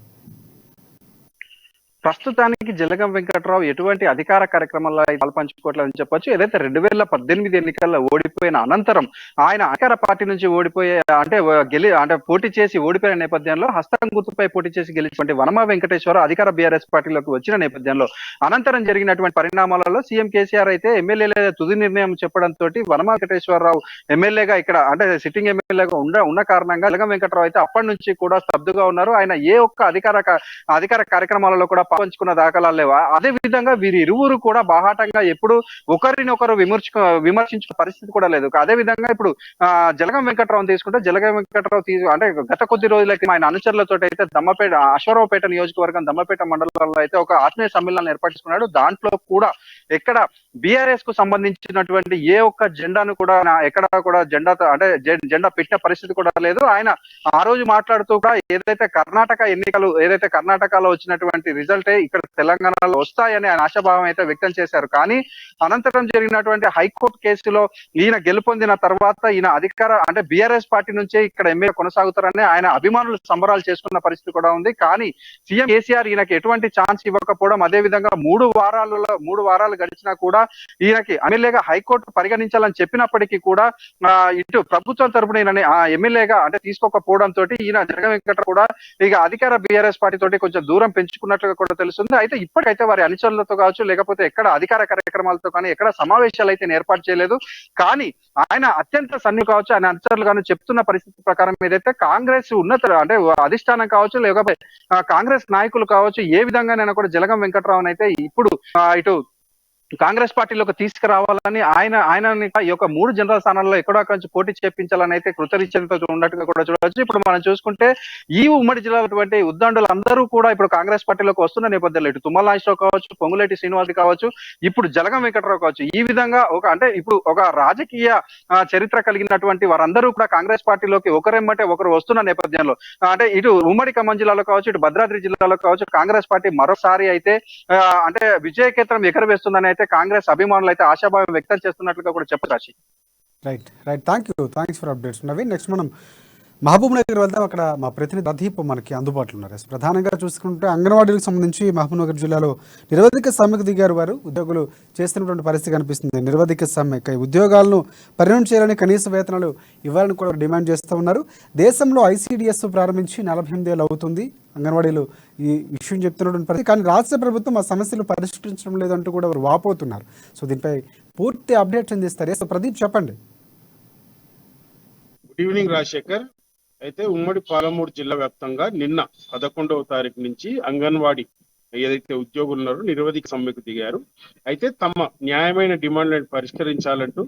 ప్రస్తుతానికి జలగం వెంకట్రావు ఎటువంటి అధికార కార్యక్రమాల్లో పాల్పంచుకోవట్లేదని చెప్పొచ్చు. ఏదైతే 2018 ఎన్నికల్లో ఓడిపోయిన అనంతరం ఆయన అధికార పార్టీ నుంచి ఓడిపోయే అంటే పోటీ చేసి ఓడిపోయిన నేపథ్యంలో హస్తం గుర్తుపై పోటీ చేసి గెలిచినటువంటి వనమా వెంకటేశ్వర అధికార బీఆర్ఎస్ పార్టీలోకి వచ్చిన నేపథ్యంలో అనంతరం జరిగినటువంటి పరిణామాలలో సీఎం కేసీఆర్ అయితే ఎమ్మెల్యేల తుది నిర్ణయం చెప్పడంతో వనమా వెంకటేశ్వరరావు ఎమ్మెల్యేగా ఇక్కడ అంటే సిట్టింగ్ ఎమ్మెల్యేగా ఉన్న కారణంగా జలగం వెంకట్రావు అయితే అప్పటి నుంచి కూడా స్తబ్దుగా ఉన్నారు. ఆయన ఏ ఒక్క అధికార కార్యక్రమాలలో కూడా పంచుకున్న దాఖలాలు లేవు. అదే విధంగా వీరి ఇరువురు కూడా బాహాటంగా ఎప్పుడు ఒకరినొకరు విమర్శించిన పరిస్థితి కూడా లేదు. అదే విధంగా ఇప్పుడు జలగం వెంకట్రావు తీసుకుంటే జలగం వెంకట్రావు అంటే గత కొద్ది రోజులకి ఆయన అనుచరులతో అయితే అశ్వరావుపేట నియోజకవర్గం దమ్మపేట మండలంలో అయితే ఒక ఆత్మీయ సమ్మేళనం ఏర్పరచుకున్నాడు. దాంట్లో కూడా ఎక్కడ బీఆర్ఎస్ కు సంబంధించినటువంటి ఏ ఒక్క జెండాను కూడా ఎక్కడ కూడా జెండా పెట్టిన పరిస్థితి కూడా లేదు. ఆయన ఆ రోజు మాట్లాడుతూ కూడా ఏదైతే కర్ణాటకలో వచ్చినటువంటి రిజల్ట్ ఇక్కడ తెలంగాణలో వస్తాయని ఆయన ఆశాభావం అయితే వ్యక్తం చేశారు. కానీ అనంతరం జరిగినటువంటి హైకోర్టు కేసులో ఈయన గెలుపొందిన తర్వాత ఈయన అంటే బీఆర్ఎస్ పార్టీ నుంచే ఇక్కడ ఎమ్మెల్యే కొనసాగుతారని ఆయన అభిమానులు సంబరాలు చేసుకున్న పరిస్థితి కూడా ఉంది. కానీ సీఎం కేసీఆర్ ఈయనకి ఎటువంటి ఛాన్స్ ఇవ్వకపోవడం, అదే విధంగా 3 వారాలు గడిచినా కూడా ఈయనకి ఎమ్మెల్యేగా హైకోర్టు పరిగణించాలని చెప్పినప్పటికీ కూడా ఇటు ప్రభుత్వం తరపున ఈయనని ఎమ్మెల్యేగా అంటే తీసుకోకపోవడంతో ఈయన జలగం వెంకట్రావు కూడా ఇక అధికార బీఆర్ఎస్ పార్టీ తోటి కొంచెం దూరం పెంచుకున్నట్లుగా కూడా తెలుస్తుంది. అయితే ఇప్పటికైతే వారి అనుచరులతో కావచ్చు లేకపోతే ఎక్కడ అధికార కార్యక్రమాలతో కానీ ఎక్కడ సమావేశాలు అయితే ఏర్పాటు చేయలేదు. కానీ ఆయన అత్యంత సన్నిహితులు కావచ్చు, ఆయన అనుచరులు కానీ చెప్తున్న పరిస్థితి ప్రకారం ఏదైతే కాంగ్రెస్ అంటే అధిష్టానం కావచ్చు లేకపోతే కాంగ్రెస్ నాయకులు కావచ్చు ఏ విధంగానైనా కూడా జలగం వెంకట్రావు అయితే ఇప్పుడు ఇటు కాంగ్రెస్ పార్టీలోకి తీసుకురావాలని ఆయన ఈ యొక్క 3 జనరల్ స్థానాల్లో ఎక్కడో నుంచి పోటీ చేపించాలని అయితే కృతనిశ్చయంతో ఉన్నట్టుగా కూడా చూడవచ్చు. ఇప్పుడు మనం చూసుకుంటే ఈ ఉమ్మడి జిల్లాలో ఉద్దండులు అందరూ కూడా ఇప్పుడు కాంగ్రెస్ పార్టీలోకి వస్తున్న నేపథ్యంలో ఇటు తుమ్మల నాగేశ్వరరావు కావచ్చు, పొంగులేటి శ్రీనివాస్ కావచ్చు, ఇప్పుడు జలగం వెంకట్రావు కావచ్చు, ఈ విధంగా ఇప్పుడు ఒక రాజకీయ చరిత్ర కలిగినటువంటి వారందరూ కూడా కాంగ్రెస్ పార్టీలోకి ఒకరెమ్మటే ఒకరు వస్తున్న నేపథ్యంలో అంటే ఇటు ఉమ్మడి ఖమ్మం జిల్లాలో కావచ్చు, ఇటు భద్రాద్రి జిల్లాలో కావచ్చు కాంగ్రెస్ పార్టీ మరోసారి అయితే విజయకేతనం ఎగరవేస్తుందని అయితే కాంగ్రెస్ అభిమానులు అయితే ఆశాభావం వ్యక్తం చేస్తున్నట్లుగా కూడా చెప్పచ్చు. Right thanks for updates Naveen. Next మనం మహబూబ్ నగర్ వెళ్దాం. అక్కడ మా ప్రతినిధి ప్రదీప్ మనకి అందుబాటులో ఉన్నారు. ప్రధానంగా చూసుకుంటే అంగన్వాడీలకు సంబంధించి మహబూబ్ నగర్ జిల్లాలో నిరవధిక సమ్మెకు దిగారు వారు. ఉద్యోగులు చేస్తున్నటువంటి పరిస్థితి కనిపిస్తుంది. నిరవధిక సమ్మె ఉద్యోగాలను పరిణామం చేయాలని కనీస వేతనాలు ఇవ్వాలని కూడా డిమాండ్ చేస్తూ ఉన్నారు. దేశంలో ఐసీడీఎస్ ప్రారంభించి 48 ఏళ్ళు అవుతుంది. అంగన్వాడీలు ఈ విషయం చెప్తున్నటువంటి పరిస్థితి. కానీ రాష్ట్ర ప్రభుత్వం ఆ సమస్యలు పరిష్కరించడం లేదంటూ కూడా వారు వాపోతున్నారు. సో దీనిపై పూర్తి అప్డేట్స్ అందిస్తారు. సో ప్రదీప్ చెప్పండి. Good evening Rajasekhar. అయితే ఉమ్మడి పాలమూరు జిల్లా వ్యాప్తంగా నిన్న 11వ తారీఖు నుంచి అంగన్వాడీ ఏదైతే ఉద్యోగులు ఉన్నారో నిరవధిక సమ్మెకు దిగారు. అయితే తమ న్యాయమైన డిమాండ్లను పరిష్కరించాలంటూ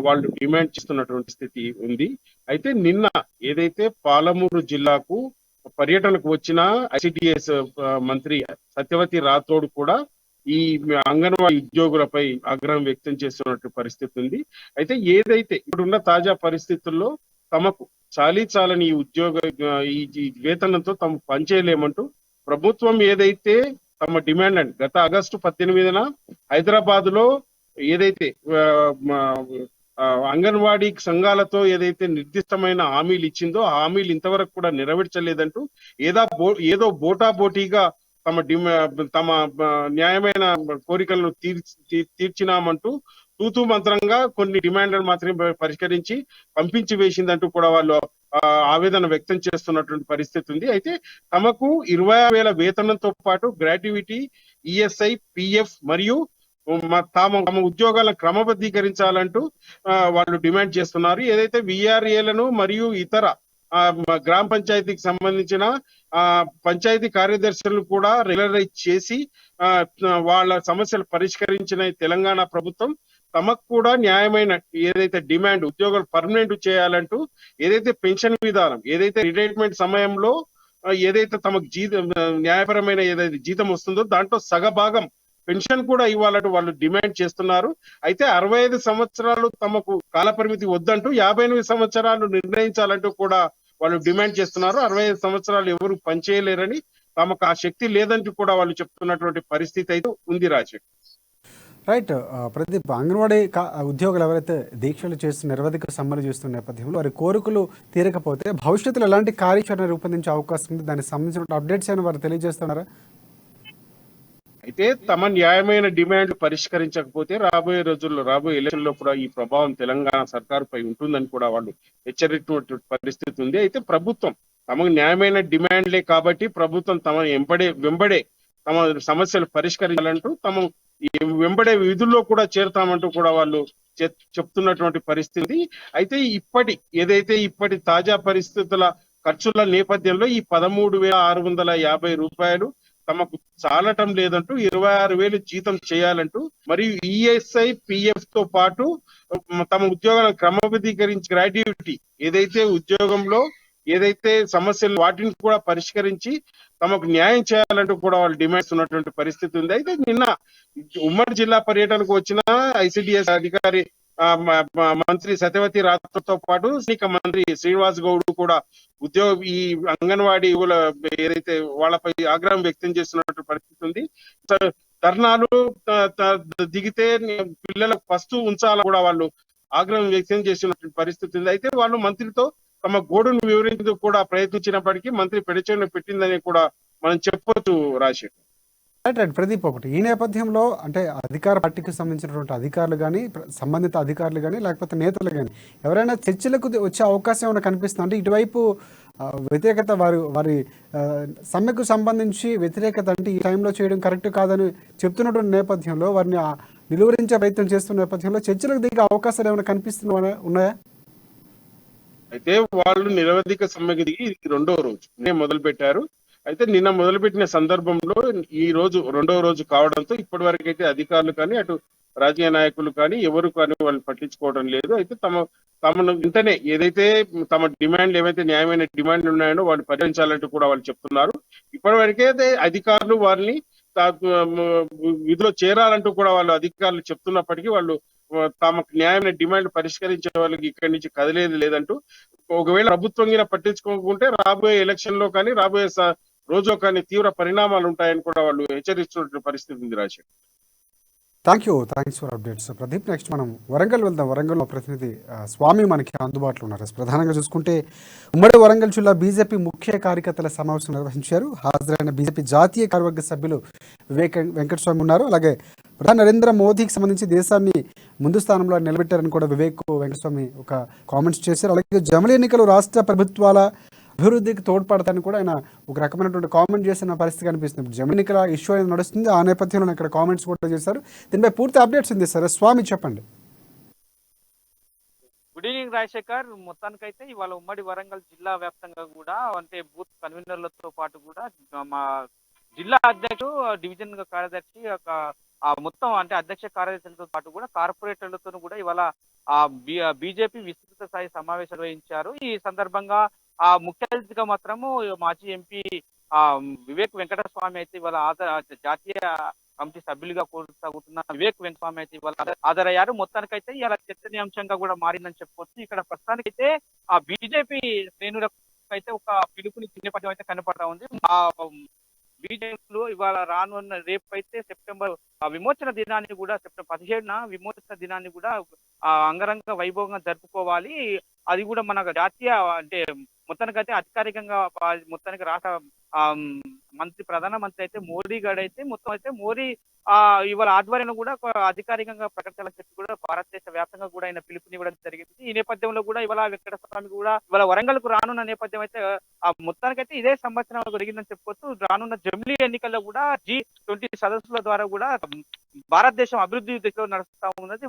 వాళ్ళు డిమాండ్ చేస్తున్నటువంటి స్థితి ఉంది. అయితే నిన్న ఏదైతే పాలమూరు జిల్లాకు పర్యటనకు వచ్చిన ఐసిడిఎస్ మంత్రి సత్యవతి రాథోడ్ కూడా ఈ అంగన్వాడీ ఉద్యోగులపై ఆగ్రహం వ్యక్తం చేస్తున్నట్టు పరిస్థితి ఉంది. అయితే ఏదైతే ఇప్పుడున్న తాజా పరిస్థితుల్లో తమకు చాలని ఈ ఉద్యోగ ఈ వేతనంతో తాము పనిచేయలేమంటూ ప్రభుత్వం ఏదైతే తమ డిమాండ్ అండి గత ఆగస్టు 18న హైదరాబాద్ లో ఏదైతే అంగన్వాడీ సంఘాలతో ఏదైతే నిర్దిష్టమైన హామీలు ఇచ్చిందో ఆ హామీలు ఇంతవరకు కూడా నెరవేర్చలేదంటూ ఏదో బోటాబోటీగా తమ న్యాయమైన కోరికలను తీర్చినామంటూ తూతూ మంత్రంగా కొన్ని డిమాండ్లను మాత్రమే పరిష్కరించి పంపించి వేసిందంటూ కూడా వాళ్ళు ఆవేదన వ్యక్తం చేస్తున్నటువంటి పరిస్థితి ఉంది. అయితే తమకు 26,000 వేతనంతో పాటు గ్రాట్యుటీ, ఈఎస్ఐ, పిఎఫ్ మరియు తమ ఉద్యోగాలను క్రమబద్ధీకరించాలంటూ వాళ్ళు డిమాండ్ చేస్తున్నారు. ఏదైతే విఆర్ఏలను మరియు ఇతర గ్రామ పంచాయతీకి సంబంధించిన పంచాయతీ కార్యదర్శులను కూడా రెగ్యులరైజ్ చేసి వాళ్ళ సమస్యలు పరిష్కరించిన తెలంగాణ ప్రభుత్వం తమకు కూడా న్యాయమైన ఏదైతే డిమాండ్ ఉద్యోగాలు పర్మనెంట్ చేయాలంటూ ఏదైతే పెన్షన్ విధానం ఏదైతే రిటైర్మెంట్ సమయంలో ఏదైతే తమకు న్యాయపరమైన ఏదైతే జీతం వస్తుందో దాంట్లో సగభాగం పెన్షన్ కూడా ఇవ్వాలంటూ వాళ్ళు డిమాండ్ చేస్తున్నారు. అయితే 65 సంవత్సరాలు తమకు కాలపరిమితి వద్దంటూ 58 సంవత్సరాలు నిర్ణయించాలంటూ కూడా వాళ్ళు డిమాండ్ చేస్తున్నారు. 65 సంవత్సరాలు ఎవరు పనిచేయలేరని, తమకు ఆ శక్తి లేదంటూ కూడా వాళ్ళు చెప్తున్నటువంటి పరిస్థితి అయితే ఉంది. రాజశేఖర్ రైట్. ప్రదీప్, అంగన్వాడీ ఉద్యోగులు ఎవరైతే దీక్షలు చేస్తూ నిరవధిక సమ్మెలు చేస్తున్న నేపథ్యంలో వారి కోరికలు తీరకపోతే భవిష్యత్తులో ఎలాంటి కార్యాచరణ రూపొందించే అవకాశం ఉంది? దానికి సంబంధించిన అప్డేట్స్ అయినా వారు తెలియజేస్తున్నారా? అయితే తమ న్యాయమైన డిమాండ్ పరిష్కరించకపోతే రాబోయే రోజుల్లో రాబోయే ఎలక్షన్ లో కూడా ఈ ప్రభావం తెలంగాణ సర్కారుపై ఉంటుందని కూడా వాళ్ళు హెచ్చరిస్తున్న పరిస్థితి ఉంది. అయితే ప్రభుత్వం తమకు న్యాయమైన డిమాండ్లే కాబట్టి ప్రభుత్వం తమ వెంబడే తమ సమస్యలు పరిష్కరించాలంటూ తమ వెంబడే విధుల్లో కూడా చేరుతామంటూ కూడా వాళ్ళు చెప్తున్నటువంటి పరిస్థితి. అయితే ఇప్పటి తాజా పరిస్థితుల ఖర్చుల నేపథ్యంలో ఈ 13,650 రూపాయలు తమకు చాలటం లేదంటూ 26,000 జీతం చేయాలంటూ మరియు ఈఎస్ఐ, పిఎఫ్ తో పాటు తమ ఉద్యోగాలను క్రమబద్ధీకరించి గ్రాట్యుటీ ఏదైతే ఉద్యోగంలో ఏదైతే సమస్యలు వాటిని కూడా పరిష్కరించి తమకు న్యాయం చేయాలంటూ కూడా వాళ్ళు డిమాండ్స్ ఉన్నటువంటి పరిస్థితి ఉంది. అయితే నిన్న ఉమ్మడి జిల్లా పర్యటనకు వచ్చిన ఐసిడిఎస్ అధికారి మంత్రి సత్యవతి రాథోడ్తో పాటు స్థానిక మంత్రి శ్రీనివాస్ గౌడ్ కూడా ఈ అంగన్వాడీ ఏదైతే వాళ్ళపై ఆగ్రహం వ్యక్తం చేస్తున్నటువంటి పరిస్థితి ఉంది. ధర్నాలు దిగితే పిల్లలకు ఫస్ట్ ఉంచాలని కూడా వాళ్ళు ఆగ్రహం వ్యక్తం చేస్తున్నటువంటి పరిస్థితి ఉంది. అయితే వాళ్ళు మంత్రితో తమ గోడును వివరించేందుకు కూడా ప్రయత్నించినప్పటికీ మంత్రి పెడచెవిన పెట్టిందని కూడా మనం చెప్పొచ్చు. రాజశేఖర్ రైట్. ప్రదీప్, ఒకటి ఈ నేపథ్యంలో అంటే అధికార పార్టీకి సంబంధించినటువంటి అధికారులు కానీ సంబంధిత అధికారులు కానీ లేకపోతే నేతలు కానీ ఎవరైనా చర్చలకు వచ్చే అవకాశం ఏమైనా కనిపిస్తుంది? అంటే ఇటువైపు వ్యతిరేకత వారి సమ్మెకు సంబంధించి వ్యతిరేకత అంటే ఈ టైంలో చేయడం కరెక్ట్ కాదని చెప్తున్నటువంటి నేపథ్యంలో వారిని నిలువరించే ప్రయత్నం చేస్తున్న నేపథ్యంలో చర్చలకు దిగే అవకాశాలు ఏమైనా ఉన్నాయా? అయితే వాళ్ళు నిరవధిక సమ్మెకు దిగి ఇది 2వ రోజు మొదలు పెట్టారు. అయితే నిన్న మొదలుపెట్టిన సందర్భంలో ఈ రోజు 2వ రోజు కావడంతో ఇప్పటి వరకు అయితే అధికారులు కానీ అటు రాజకీయ నాయకులు కానీ ఎవరు కానీ వాళ్ళు పట్టించుకోవడం లేదు. అయితే తమను వెంటనే ఏదైతే తమ డిమాండ్లు ఏవైతే న్యాయమైన డిమాండ్లు ఉన్నాయో వాళ్ళు పరిగణించాలంటూ కూడా వాళ్ళు చెప్తున్నారు. ఇప్పటి వరకైతే అధికారులు వారిని విధిలో చేరాలంటూ కూడా వాళ్ళు అధికారులు చెప్తున్నప్పటికీ వాళ్ళు తమకు న్యాయమైన డిమాండ్ పరిష్కరించే వాళ్ళకి ఇక్కడి నుంచి కదిలేదు లేదంటూ ఒకవేళ ప్రభుత్వం గిన పట్టించుకోకుంటే రాబోయే ఎలక్షన్ లో కానీ రాబోయే రోజులో కానీ తీవ్ర పరిణామాలు ఉంటాయని కూడా వాళ్ళు హెచ్చరిస్తున్న పరిస్థితి ఉంది. Rajasekhar thanks for updates Pradeep. Next మనం వరంగల్ వెళ్దాం. వరంగల్లో ప్రతినిధి స్వామి మనకి అందుబాటులో ఉన్నారు. ప్రధానంగా చూసుకుంటే ఉమ్మడి వరంగల్ జిల్లా బీజేపీ ముఖ్య కార్యకర్తల సమావేశం నిర్వహించారు. హాజరైన బీజేపీ జాతీయ కార్యవర్గ సభ్యులు వెంకటస్వామి ఉన్నారు. అలాగే ప్రధాని నరేంద్ర మోదీకి సంబంధించి దేశాన్ని ముందు స్థానంలో నిలబెట్టారని కూడా వెంకటస్వామి ఒక కామెంట్స్ చేశారు. అలాగే జమిలి ఎన్నికలు రాష్ట్ర ప్రభుత్వాల అభివృద్ధికి తోడ్పడతాని కూడా ఆయన ఒక రకమైనటువంటి కామెంట్ చేసిన పరిస్థితి కనిపిస్తుంది. జమిలి ఎన్నికల ఇష్యూ అనేది నడుస్తుంది. ఆ నేపథ్యంలో ఇక్కడ కామెంట్స్ కూడా చేశారు. దీనిపై పూర్తి అప్డేట్స్ ఉంది సార్. స్వామి చెప్పండి. Good evening Rajasekhar. మొత్తానికైతే ఇవాళ ఉమ్మడి వరంగల్ జిల్లా వ్యాప్తంగా కూడా అంటే బూత్ కన్వీనర్లతో పాటు కూడా మా జిల్లా అధ్యక్షుడు, డివిజన్ కార్యదర్శి, ఒక మొత్తం అంటే అధ్యక్ష కార్యదర్శులతో పాటు కూడా కార్పొరేటర్లతో కూడా ఇవాళ ఆ బీజేపీ విస్తృత స్థాయి సమావేశం నిర్వహించారు. ఈ సందర్భంగా ముఖ్య అతిథిగా మాత్రము మాజీ ఎంపీ ఆ వివేక్ వెంకటస్వామి అయితే ఇవాళ జాతీయ కమిటీ సభ్యులుగా కొనసాగుతున్న వివేక్ వెంకటస్వామి అయితే ఇవాళ హాజరయ్యారు. మొత్తానికైతే ఇలా చర్చనీయాంశంగా కూడా మారిందని చెప్పుకోవచ్చు. ఇక్కడ ప్రస్తుతానికైతే ఆ బీజేపీ శ్రేణులకు అయితే ఒక పిలుపునిచ్చే నేపథ్యం అయితే కనపడతా ఉంది. ఆ బీజేపీలో ఇవాళ రానున్న రేపు అయితే సెప్టెంబర్ విమోచన దినాన్ని కూడా సెప్టెంబర్ 17న విమోచన దినాన్ని కూడా అంగరంగ వైభవంగా జరుపుకోవాలి. అది కూడా మన జాతీయ అంటే మొత్తానికైతే అధికారికంగా మొత్తానికి రాష్ట్ర ప్రధాన మంత్రి అయితే మోడీ గారు అయితే మొత్తం అయితే మోడీ ఇవాళ ఆధ్వర్యంలో కూడా అధికారికంగా ప్రకటించాలని చెప్పి కూడా భారతదేశ వ్యాప్తంగా కూడా ఆయన పిలుపునివ్వడం జరిగింది. ఈ నేపథ్యంలో కూడా ఇవాళ వెంకటస్వామి కూడా ఇవాళ వరంగల్ కు రానున్న నేపథ్యం అయితే మొత్తానికైతే ఇదే సంవత్సరం జరిగిందని చెప్పుకోవచ్చు. రానున్న జమిలీ ఎన్నికల్లో కూడా G20 సదస్సుల ద్వారా కూడా భారతదేశం అభివృద్ధి దిశలో నడుస్తా ఉన్నది.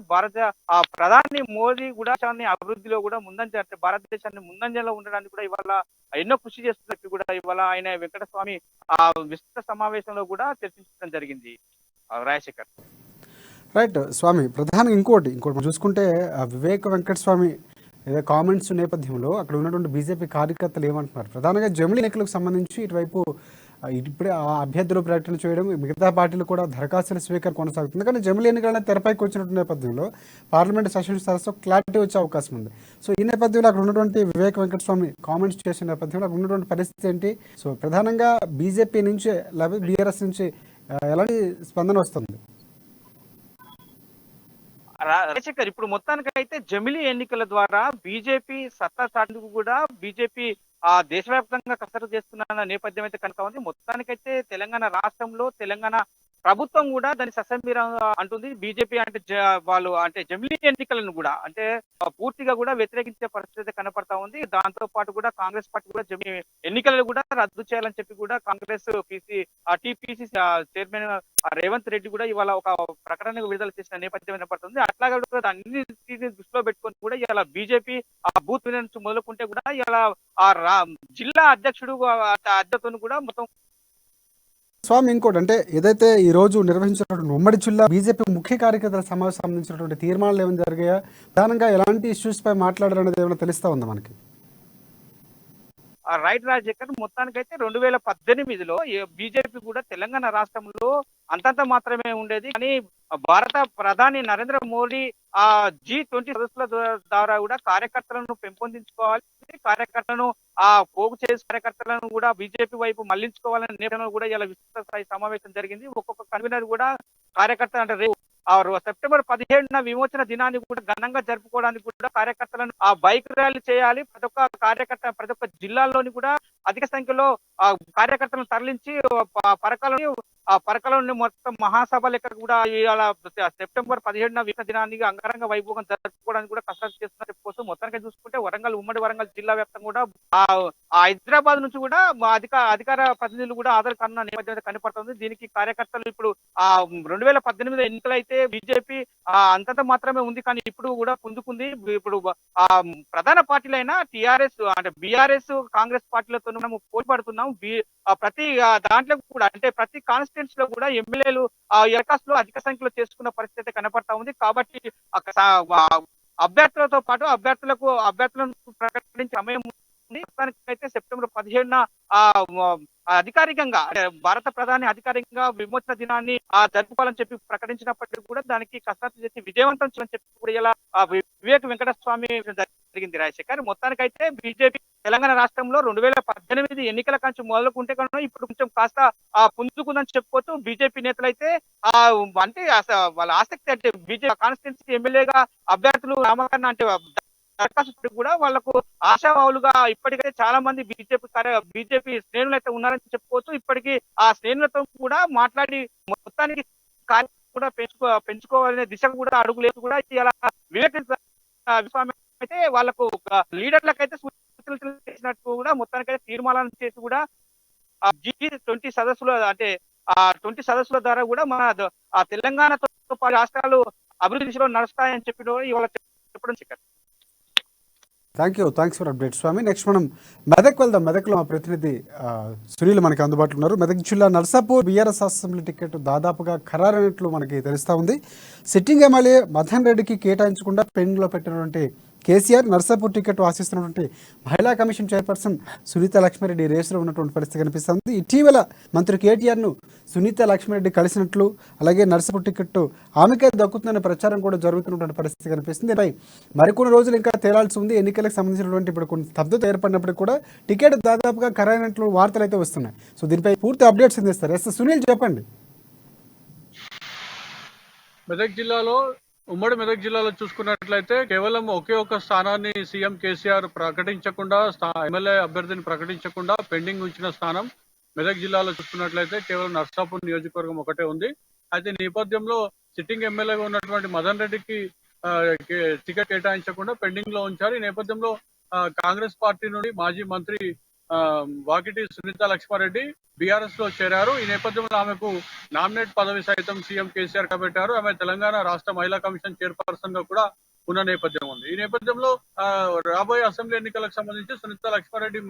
ప్రధాని మోదీ కూడా అభివృద్ధిలో కూడా భారతదేశాన్ని ముందంజలో ఉండడానికి కూడా ఇవాళ ఎన్నో కృషి చేస్తున్నట్టు కూడా ఇవాళ ఆయన వెంకటస్వామి విస్తృత సమావేశంలో కూడా చర్చించడం జరిగింది. రాజశేఖర్ రైట్ స్వామి, ప్రధానంగా ఇంకోటి మనం చూసుకుంటే వివేక్ వెంకటస్వామి ఏదో కామెంట్స్ నేపథ్యంలో అక్కడ ఉన్నటువంటి బీజేపీ కార్యకర్తలు ఏమంటున్నారు, ప్రధానంగా జమిలీ ఎన్నికలకు సంబంధించి ఇటువైపు ఇప్పుడే ఆ అభ్యర్థులు ప్రకటన చేయడం, మిగతా పార్టీలు కూడా దరఖాస్తుల స్వీకారం కొనసాగుతుంది. కానీ జమిలీ ఎన్నికల తెరపైకి వచ్చినటువంటి నేపథ్యంలో పార్లమెంట్ సెషన్ సదస్సు క్లారిటీ వచ్చే అవకాశం ఉంది. సో ఈ నేపథ్యంలో అక్కడ ఉన్నటువంటి వివేక్ వెంకటస్వామి కామెంట్స్ చేసిన నేపథ్యంలో అక్కడ ఉన్నటువంటి పరిస్థితి ఏంటి? సో ప్రధానంగా బీజేపీ నుంచి లేకపోతే బీఆర్ఎస్ నుంచి ఎలాంటి స్పందన వస్తుంది? రాజశేఖర్, ఇప్పుడు మొత్తానికైతే జమిలీ ఎన్నికల ద్వారా బీజేపీ సత్తా చాటుకు కూడా బీజేపీ దేశవ్యాప్తంగా కసరత్తు చేస్తున్న నేపథ్యం అయితే కనుక ఉంది. మొత్తానికైతే తెలంగాణ రాష్ట్రంలో తెలంగాణ ప్రభుత్వం కూడా దాన్ని ససంబీరంగా అంటుంది. బీజేపీ అంటే వాళ్ళు అంటే జమిలీ ఎన్నికలను కూడా అంటే పూర్తిగా కూడా వ్యతిరేకించే పరిస్థితి కనపడతా ఉంది. దాంతో పాటు కూడా కాంగ్రెస్ పార్టీ కూడా జమిలీ ఎన్నికలను కూడా రద్దు చేయాలని చెప్పి కూడా కాంగ్రెస్ టీపీసీ చైర్మన్ రేవంత్ రెడ్డి కూడా ఇవాళ ఒక ప్రకటన విడుదల చేసిన నేపథ్యం కనపడుతుంది. అట్లాగే కూడా అన్ని దృష్టిలో పెట్టుకొని కూడా ఇలా బీజేపీ బూత్ నుంచి మొదలుకుంటే కూడా ఇలా జిల్లా అధ్యక్షుడు అధ్యక్షులను కూడా మొత్తం స్వామి ఇంకోటి అంటే ఏదైతే ఈ రోజు నిర్వహించినటువంటి ఉమ్మడి జిల్లా బీజేపీ ముఖ్య కార్యకర్తల సమావేశం సంబంధించినటువంటి తీర్మానాలు ఏమైనా జరిగాయా, ప్రధానంగా ఎలాంటి ఇష్యూస్ పై మాట్లాడారనేది ఏమైనా తెలుస్తా ఉందా మనకి? రైట్ రాజశేఖర్, మొత్తానికైతే 2018లో బీజేపీ కూడా తెలంగాణ రాష్ట్రంలో అంతంత మాత్రమే ఉండేది. కానీ భారత ప్రధాని నరేంద్ర మోడీ G20 సదస్సుల ద్వారా కూడా కార్యకర్తలను పెంపొందించుకోవాలి, కార్యకర్తలను పోగు చేసి కార్యకర్తలను కూడా బీజేపీ వైపు మళ్లించుకోవాలనే నేపథ్యంలో కూడా ఇలా విస్తృత స్థాయి సమావేశం జరిగింది. ఒక్కొక్క కన్వీనర్ కూడా కార్యకర్త అంటే రేపు సెప్టెంబర్ 17న విమోచన దినాన్ని కూడా ఘనంగా జరుపుకోవడానికి కూడా కార్యకర్తలను బైక్ ర్యాలీ చేయాలి. ప్రతి ఒక్క జిల్లాల్లోని కూడా అధిక సంఖ్యలో కార్యకర్తలను తరలించి పరకాల నుండి మొత్తం మహాసభ లెక్క కూడా సెప్టెంబర్ 17న విమోచన దినాన్ని అంగరంగ వైభవంగా జరుపుకోవడానికి కూడా కసరత్తు చేస్తున్నారు చెప్పుకోవచ్చు. మొత్తానికి చూసుకుంటే ఉమ్మడి వరంగల్ జిల్లా వ్యాప్తంగా కూడా హైదరాబాద్ నుంచి కూడా అధికార ప్రతినిధులు కూడా హాజరు కానున్న నేపథ్యం కనపడుతుంది. దీనికి కార్యకర్తలు ఇప్పుడు 2018 ఎన్నికలైతే బీజేపీ అంతంత మాత్రమే ఉంది, కానీ ఇప్పుడు కూడా పుంజుకుంది. ఇప్పుడు ప్రధాన పార్టీలైన టిఆర్ఎస్ అంటే బీఆర్ఎస్ కాంగ్రెస్ పార్టీలతో మనం పోటీ పడుతున్నాం. ప్రతి దాంట్లో కూడా అంటే ప్రతి కాన్స్టిట్యూన్స్ లో కూడా ఎమ్మెల్యేలు దరఖాస్తులు అధిక సంఖ్యలో చేసుకున్న పరిస్థితి కనపడతా ఉంది. కాబట్టి అభ్యర్థులతో పాటు అభ్యర్థులను ప్రకటించే సమయం అయితే సెప్టెంబర్ 17న అధికారికంగా భారత ప్రధాని అధికారికంగా విమోచన దినాన్ని జరుపుకోవాలని చెప్పి ప్రకటించినప్పటికీ కూడా దానికి కసరత్తు చేసి విజయవంతం చేయాలని చెప్పి కూడా ఇలా వివేక్ వెంకటస్వామి జరిగింది. రాజశేఖర్, మొత్తానికైతే బీజేపీ తెలంగాణ రాష్ట్రంలో 2018 ఎన్నికల కంచి మొదలుకుంటే కన్నా ఇప్పుడు కొంచెం కాస్త పుంజుకుందని చెప్పుకోవచ్చు. బీజేపీ నేతలైతే అంటే వాళ్ళ ఆసక్తి అంటే బీజేపీ కాన్స్టిట్యున్సీ ఎమ్మెల్యేగా అభ్యర్థులు నామకరణ అంటే దరఖాస్తు కూడా వాళ్లకు ఆశావాహులుగా ఇప్పటికైతే చాలా మంది బీజేపీ శ్రేణులు అయితే ఉన్నారని చెప్పుకోవచ్చు. ఇప్పటికీ ఆ శ్రేణులతో కూడా మాట్లాడి మొత్తానికి కూడా పెంచుకోవాలనే దిశ కూడా అడుగులేదు కూడా ఇలా వివేక్ స్వామి అయితే వాళ్ళకు లీడర్లకైతే సూచనలు చేసినట్టు కూడా మొత్తానికైతే తీర్మానాలు చేసి కూడా G20 సదస్సులు అంటే 20 సదస్సుల ద్వారా కూడా మన తెలంగాణతో రాష్ట్రాలు అభివృద్ధి దిశలో నడుస్తాయని చెప్పి ఇవాళ చెప్పడం. థ్యాంక్స్ ఫర్ అప్డేట్ స్వామి. నెక్స్ట్ మనం మెదక్ వెళ్దాం. మెదక్లో మా ప్రతినిధి సునీల్ మనకి అందుబాటులో ఉన్నారు. మెదక్ జిల్లా నర్సాపూర్ బీఆర్ఎస్ అసెంబ్లీ టికెట్ దాదాపుగా ఖరారైనట్లు మనకి తెలుస్తూ ఉంది. సిట్టింగ్ ఎమ్మెల్యే మదన్ రెడ్డికి కేటాయించకుండా పెండింగ్లో పెట్టినటువంటి కేసీఆర్ నర్సాపూర్ టికెట్ ఆశిస్తున్నటువంటి మహిళా కమిషన్ చైర్పర్సన్ సునీత లక్ష్మారెడ్డి రేసులో ఉన్నటువంటి పరిస్థితి కనిపిస్తుంది. ఇటీవల మంత్రి కేటీఆర్ను సునీత లక్ష్మారెడ్డి కలిసినట్లు, అలాగే నర్సాపూర్ టికెట్ ఆమెకే దక్కుతుందనే ప్రచారం కూడా జరుగుతున్నటువంటి పరిస్థితి కనిపిస్తుంది. దీనిపై మరికొన్ని రోజులు ఇంకా తేలాల్సి ఉంది. ఎన్నికలకు సంబంధించినటువంటి ఇప్పుడు కొన్ని స్తబ్దత ఏర్పడినప్పటికీ కూడా టికెట్ దాదాపుగా ఖరారైనట్లు వార్తలు అయితే వస్తున్నాయి. సో దీనిపై పూర్తి అప్డేట్స్ అందిస్తారు. ఎస్ సునీల్ చెప్పండి. మెదక్ జిల్లాలో ఉమ్మడి మెదక్ జిల్లాలో చూసుకున్నట్లయితే కేవలం ఒకే ఒక స్థానాన్ని సీఎం కేసీఆర్ ప్రకటించకుండా, ఎమ్మెల్యే అభ్యర్థిని ప్రకటించకుండా పెండింగ్ ఉంచిన స్థానం మెదక్ జిల్లాలో చూసుకున్నట్లయితే కేవలం నర్సాపూర్ నియోజకవర్గం ఒకటే ఉంది. అయితే నేపథ్యంలో సిట్టింగ్ ఎమ్మెల్యేగా ఉన్నటువంటి మదన్ రెడ్డికి టికెట్ కేటాయించకుండా పెండింగ్ లో ఉంచారు. ఈ నేపథ్యంలో కాంగ్రెస్ పార్టీ నుండి మాజీ మంత్రి వాకిటి సునీత లక్ష్మారెడ్డి బీఆర్ఎస్ లో చేరారు. ఈ నేపథ్యంలో ఆమెకు నామినేట్ పదవి సైతం సీఎం కేసీఆర్ కబెట్టారు. ఆమె తెలంగాణ రాష్ట్ర మహిళా కమిషన్ చైర్పర్సన్ గా కూడా ఉన్న నేపథ్యం ఉంది. ఈ నేపథ్యంలో రాబోయే అసెంబ్లీ ఎన్నికలకు సంబంధించి సునీత లక్ష్మారెడ్డి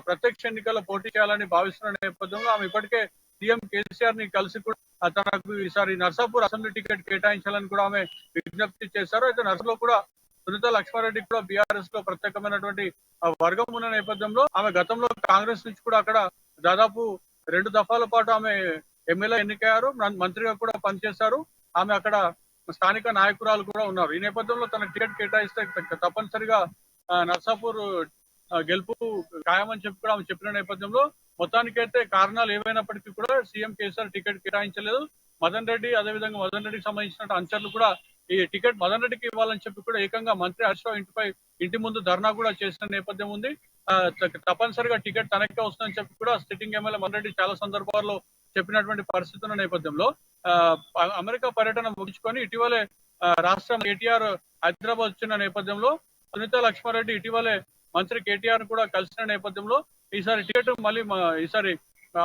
ప్రత్యక్ష ఎన్నికల్లో పోటీ చేయాలని భావిస్తున్న నేపథ్యంలో ఆమె ఇప్పటికే సీఎం కేసీఆర్ ని కలిసి కూడా తనకు ఈసారి నర్సాపూర్ అసెంబ్లీ టికెట్ కేటాయించాలని కూడా ఆమె విజ్ఞప్తి చేశారు. అయితే నర్సాలో కూడా సునీత లక్ష్మారెడ్డి కూడా బీఆర్ఎస్ లో ప్రత్యేకమైనటువంటి వర్గం ఉన్న నేపథ్యంలో ఆమె గతంలో కాంగ్రెస్ నుంచి కూడా అక్కడ దాదాపు 2 దఫాల పాటు ఆమె ఎమ్మెల్యే ఎన్నికయ్యారు, మంత్రిగా కూడా పనిచేశారు. ఆమె అక్కడ స్థానిక నాయకురాలు కూడా ఉన్నారు. ఈ నేపథ్యంలో తన టికెట్ కేటాయిస్తే తప్పనిసరిగా నర్సాపూర్ గెలుపు ఖాయమని చెప్పి కూడా ఆమె చెప్పిన నేపథ్యంలో మొత్తానికైతే కారణాలు ఏవైనప్పటికీ కూడా సీఎం కేసీఆర్ టికెట్ కేటాయించలేదు. మదన్ రెడ్డి, అదేవిధంగా మదన్ రెడ్డికి సంబంధించిన అనుచరులు కూడా ఈ టికెట్ మదన్ రెడ్డికి ఇవ్వాలని చెప్పి కూడా ఏకంగా మంత్రి హరీష్ రావు ఇంటి ముందు ధర్నా కూడా చేసిన నేపథ్యం ఉంది. తప్పనిసరిగా టికెట్ తనకే వస్తుందని చెప్పి కూడా సిట్టింగ్ ఎమ్మెల్యే మదన్ రెడ్డి చాలా సందర్భాల్లో చెప్పినటువంటి పరిస్థితి ఉన్న నేపథ్యంలో అమెరికా పర్యటన ముగించుకొని ఇటీవలే రాష్ట్రం కేటీఆర్ హైదరాబాద్ వచ్చిన నేపథ్యంలో సునీత లక్ష్మారెడ్డి ఇటీవలే మంత్రి కేటీఆర్ కూడా కలిసిన నేపథ్యంలో ఈసారి టికెట్ మళ్ళీ ఈసారి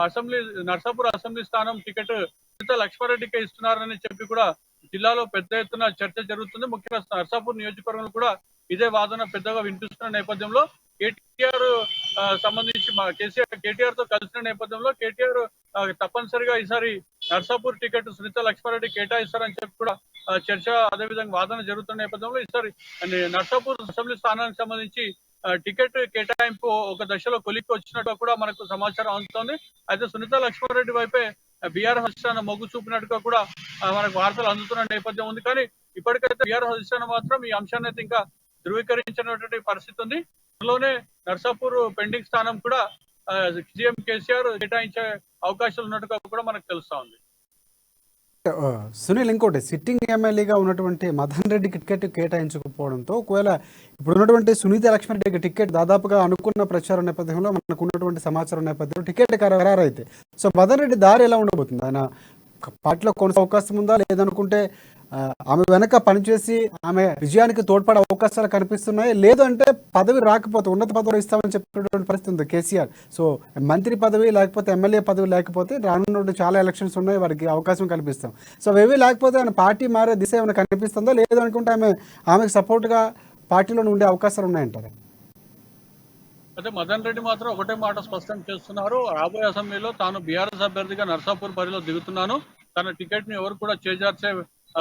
అసెంబ్లీ నర్సాపూర్ అసెంబ్లీ స్థానం టికెట్ సునీత లక్ష్మారెడ్డికే ఇస్తున్నారని చెప్పి కూడా జిల్లాలో పెద్ద ఎత్తున చర్చ జరుగుతుంది. ముఖ్యంగా నర్సాపూర్ నియోజకవర్గంలో కూడా ఇదే వాదన పెద్దగా వినిపిస్తున్న నేపథ్యంలో కేటీఆర్ సంబంధించి కేటీఆర్ తో కలిసిన నేపథ్యంలో కేటీఆర్ తప్పనిసరిగా ఈసారి నర్సాపూర్ టికెట్ సునీత లక్ష్మారెడ్డి కేటాయిస్తారని చెప్పి కూడా చర్చ అదేవిధంగా వాదన జరుగుతున్న నేపథ్యంలో ఈసారి నర్సాపూర్ అసెంబ్లీ స్థానానికి సంబంధించి టికెట్ కేటాయింపు ఒక దశలో కొలిక్కి వచ్చినట్టు కూడా మనకు సమాచారం అందుతోంది. అయితే సునీత లక్ష్మారెడ్డి వైపే బీఆర్ఎస్ అధిష్టానం మొగ్గు చూపినట్టుగా కూడా మనకు వార్తలు అందుతున్న నేపథ్యం ఉంది. కానీ ఇప్పటికైతే బీఆర్ఎస్ అధిష్టానం మాత్రం ఈ అంశాన్ని అయితే ఇంకా ధృవీకరించినటువంటి పరిస్థితి ఉంది. త్వరలోనే నర్సాపూర్ పెండింగ్ స్థానం కూడా సీఎం కేసీఆర్ కేటాయించే అవకాశాలు ఉన్నట్టుగా కూడా మనకు తెలుస్తా ఉంది. సునీల్, ఇంకోటి సిట్టింగ్ ఎమ్మెల్యేగా ఉన్నటువంటి మదన్ రెడ్డికి టికెట్ కేటాయించకపోవడంతో ఒకవేళ ఇప్పుడు ఉన్నటువంటి సునీత లక్ష్మారెడ్డికి టికెట్ దాదాపుగా అనుకున్న ప్రచారం నేపథ్యంలో మనకు ఉన్నటువంటి సమాచారం నేపథ్యంలో టికెట్ ఖరారైతే సో మదన్ రెడ్డి దారి ఎలా ఉండబోతుంది? ఆయన పార్టీలో కొనసాగే అవకాశం ఉందా, లేదనుకుంటే ఆమె వెనక పనిచేసి ఆమె విజయానికి తోడ్పడే అవకాశాలు కనిపిస్తున్నాయి, లేదు అంటే పదవి రాకపోతే ఉన్నత పదవి ఇస్తామని చెప్పినటువంటి పరిస్థితి ఉంది కేసీఆర్. సో మంత్రి పదవి లేకపోతే ఎమ్మెల్యే పదవి లేకపోతే రానున్న చాలా ఎలక్షన్స్ ఉన్నాయి, వారికి అవకాశం కల్పిస్తాం. సో అవేవి లేకపోతే ఆయన పార్టీ మారే దిశ ఏమైనా కనిపిస్తుందా, లేదనుకుంటే ఆమెకు సపోర్ట్గా పార్టీలో ఉండే అవకాశాలు ఉన్నాయంటారా? అయితే మదన్ రెడ్డి మాత్రం ఒకటే మాట స్పష్టం చేస్తున్నారు. రాబోయే అసెంబ్లీలో తాను బీఆర్ఎస్ అభ్యర్థిగా నర్సాపూర్ బరిలో దిగుతున్నాను, తన టికెట్ ని ఎవరు కూడా చేజార్చే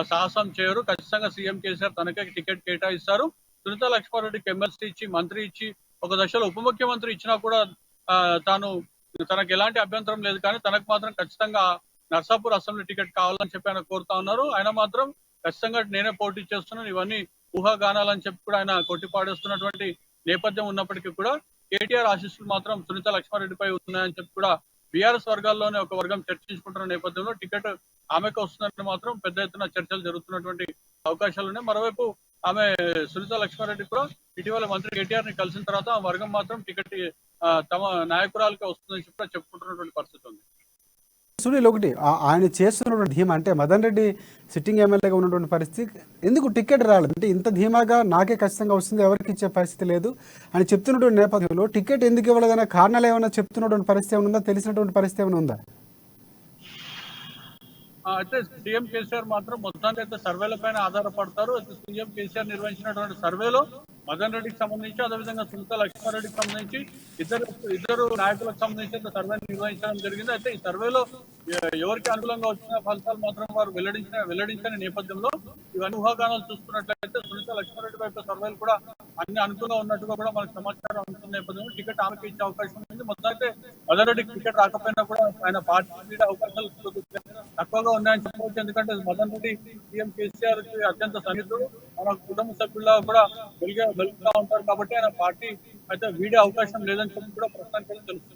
సాహసం చేయరు, ఖచ్చితంగా సీఎం కేసీఆర్ తనకే టికెట్ కేటాయిస్తారు. సునీత లక్ష్మారెడ్డికి ఎమ్మెల్సీ ఇచ్చి మంత్రి ఇచ్చి ఒక దశలో ఉప ముఖ్యమంత్రి ఇచ్చినా కూడా తనకు ఎలాంటి అభ్యంతరం లేదు, కానీ తనకు మాత్రం ఖచ్చితంగా నర్సాపూర్ అసెంబ్లీ టికెట్ కావాలని చెప్పి ఆయన కోరుతా ఉన్నారు. ఆయన మాత్రం ఖచ్చితంగా నేనే పోటీ చేస్తున్నాను, ఇవన్నీ ఊహాగానాలని చెప్పి కూడా ఆయన కొట్టిపాడేస్తున్నటువంటి నేపథ్యం ఉన్నప్పటికీ కూడా కేటీఆర్ ఆశీస్సులు మాత్రం సునీత లక్ష్మారెడ్డిపై ఉన్నాయని చెప్పి కూడా బీఆర్ఎస్ వర్గాల్లోనే ఒక వర్గం చర్చించుకుంటున్న నేపథ్యంలో టికెట్ ఆమెకు వస్తుందని మాత్రం పెద్ద ఎత్తున చర్చలు జరుగుతున్నటువంటి అవకాశాలు ఉన్నాయి. మరోవైపు ఆమె సునీత లక్ష్మారెడ్డి కూడా ఇటీవల మంత్రి కేటీఆర్ ని కలిసిన తర్వాత ఆ వర్గం మాత్రం టికెట్ తమ నాయకురాలకే వస్తుందని చెప్పి చెప్పుకుంటున్నటువంటి పరిస్థితి ఉంది. సునీల్, ఒకటి ఆయన చేస్తున్నటువంటి ధీమా అంటే మదన్ రెడ్డి సిట్టింగ్ ఎమ్మెల్యేగా ఉన్నటువంటి పరిస్థితి ఎందుకు టికెట్ రాలేదు అంటే ఇంత ధీమాగా నాకే ఖచ్చితంగా వస్తుంది, ఎవరికి ఇచ్చే పరిస్థితి లేదు అని చెప్తున్నటువంటి నేపథ్యంలో టికెట్ ఎందుకు ఇవ్వలేదనే కారణాలు ఏమైనా చెప్తున్నటువంటి పరిస్థితి ఏమైనా ఉందా, తెలిసినటువంటి పరిస్థితి ఏమైనా ఉందా? అయితే సీఎం కేసీఆర్ మాత్రం మొత్తానికి అయితే సర్వేల పైన ఆధారపడతారు. అయితే సీఎం కేసీఆర్ నిర్వహించినటువంటి సర్వేలో మదన్ రెడ్డికి సంబంధించి అదేవిధంగా సునీత లక్ష్మారెడ్డికి సంబంధించి ఇద్దరు నాయకులకు సంబంధించి సర్వే నిర్వహించడం జరిగింది. అయితే ఈ సర్వేలో ఎవరికి అనుకూలంగా వచ్చిన ఫలితాలు మాత్రం వారు వెల్లడించిన నేపథ్యంలో ఇవన్నీ ఊహాగానాలు చూసుకున్నట్లయితే సునీత లక్ష్మారెడ్డి వైపు సర్వేలు కూడా అన్ని అనుకూలంగా ఉన్నట్టుగా కూడా మనకు సమాచారం అందుతున్న నేపథ్యంలో టికెట్ ఆమెకి ఇచ్చే అవకాశం ఉంది. మొత్తం అయితే మదన్ రెడ్డికి టికెట్ రాకపోయినా కూడా ఆయన పార్టీ అవకాశాలు తక్కువగా ఉన్నాయని చెప్పవచ్చు. ఎందుకంటే మదన్ రెడ్డి సీఎం కేసీఆర్ కి అత్యంత సన్నిహితుడు, మన కుటుంబ సభ్యుల్లో కూడా వెలుగుతా ఉంటారు కాబట్టి ఆయన పార్టీ అయితే వీడే అవకాశం లేదని చెప్పి కూడా ప్రస్తుతానికి తెలుస్తుంది.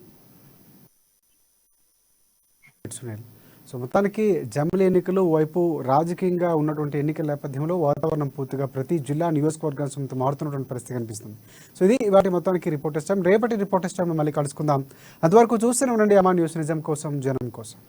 సో మొత్తానికి జమిలీ ఎన్నికలు వైపు రాజకీయంగా ఉన్నటువంటి ఎన్నికల నేపథ్యంలో వాతావరణం పూర్తిగా ప్రతి జిల్లా నియోజకవర్గానికి మారుతున్నటువంటి పరిస్థితి కనిపిస్తుంది. సో ఇది వాటి మొత్తానికి రిపోర్టర్స్ టైం. రేపటి రిపోర్టర్స్ టైంలో మళ్ళీ కలుసుకుందాం. అంతవరకు చూస్తూనే ఉండండి అమా న్యూస్, నిజం కోసం జనం కోసం.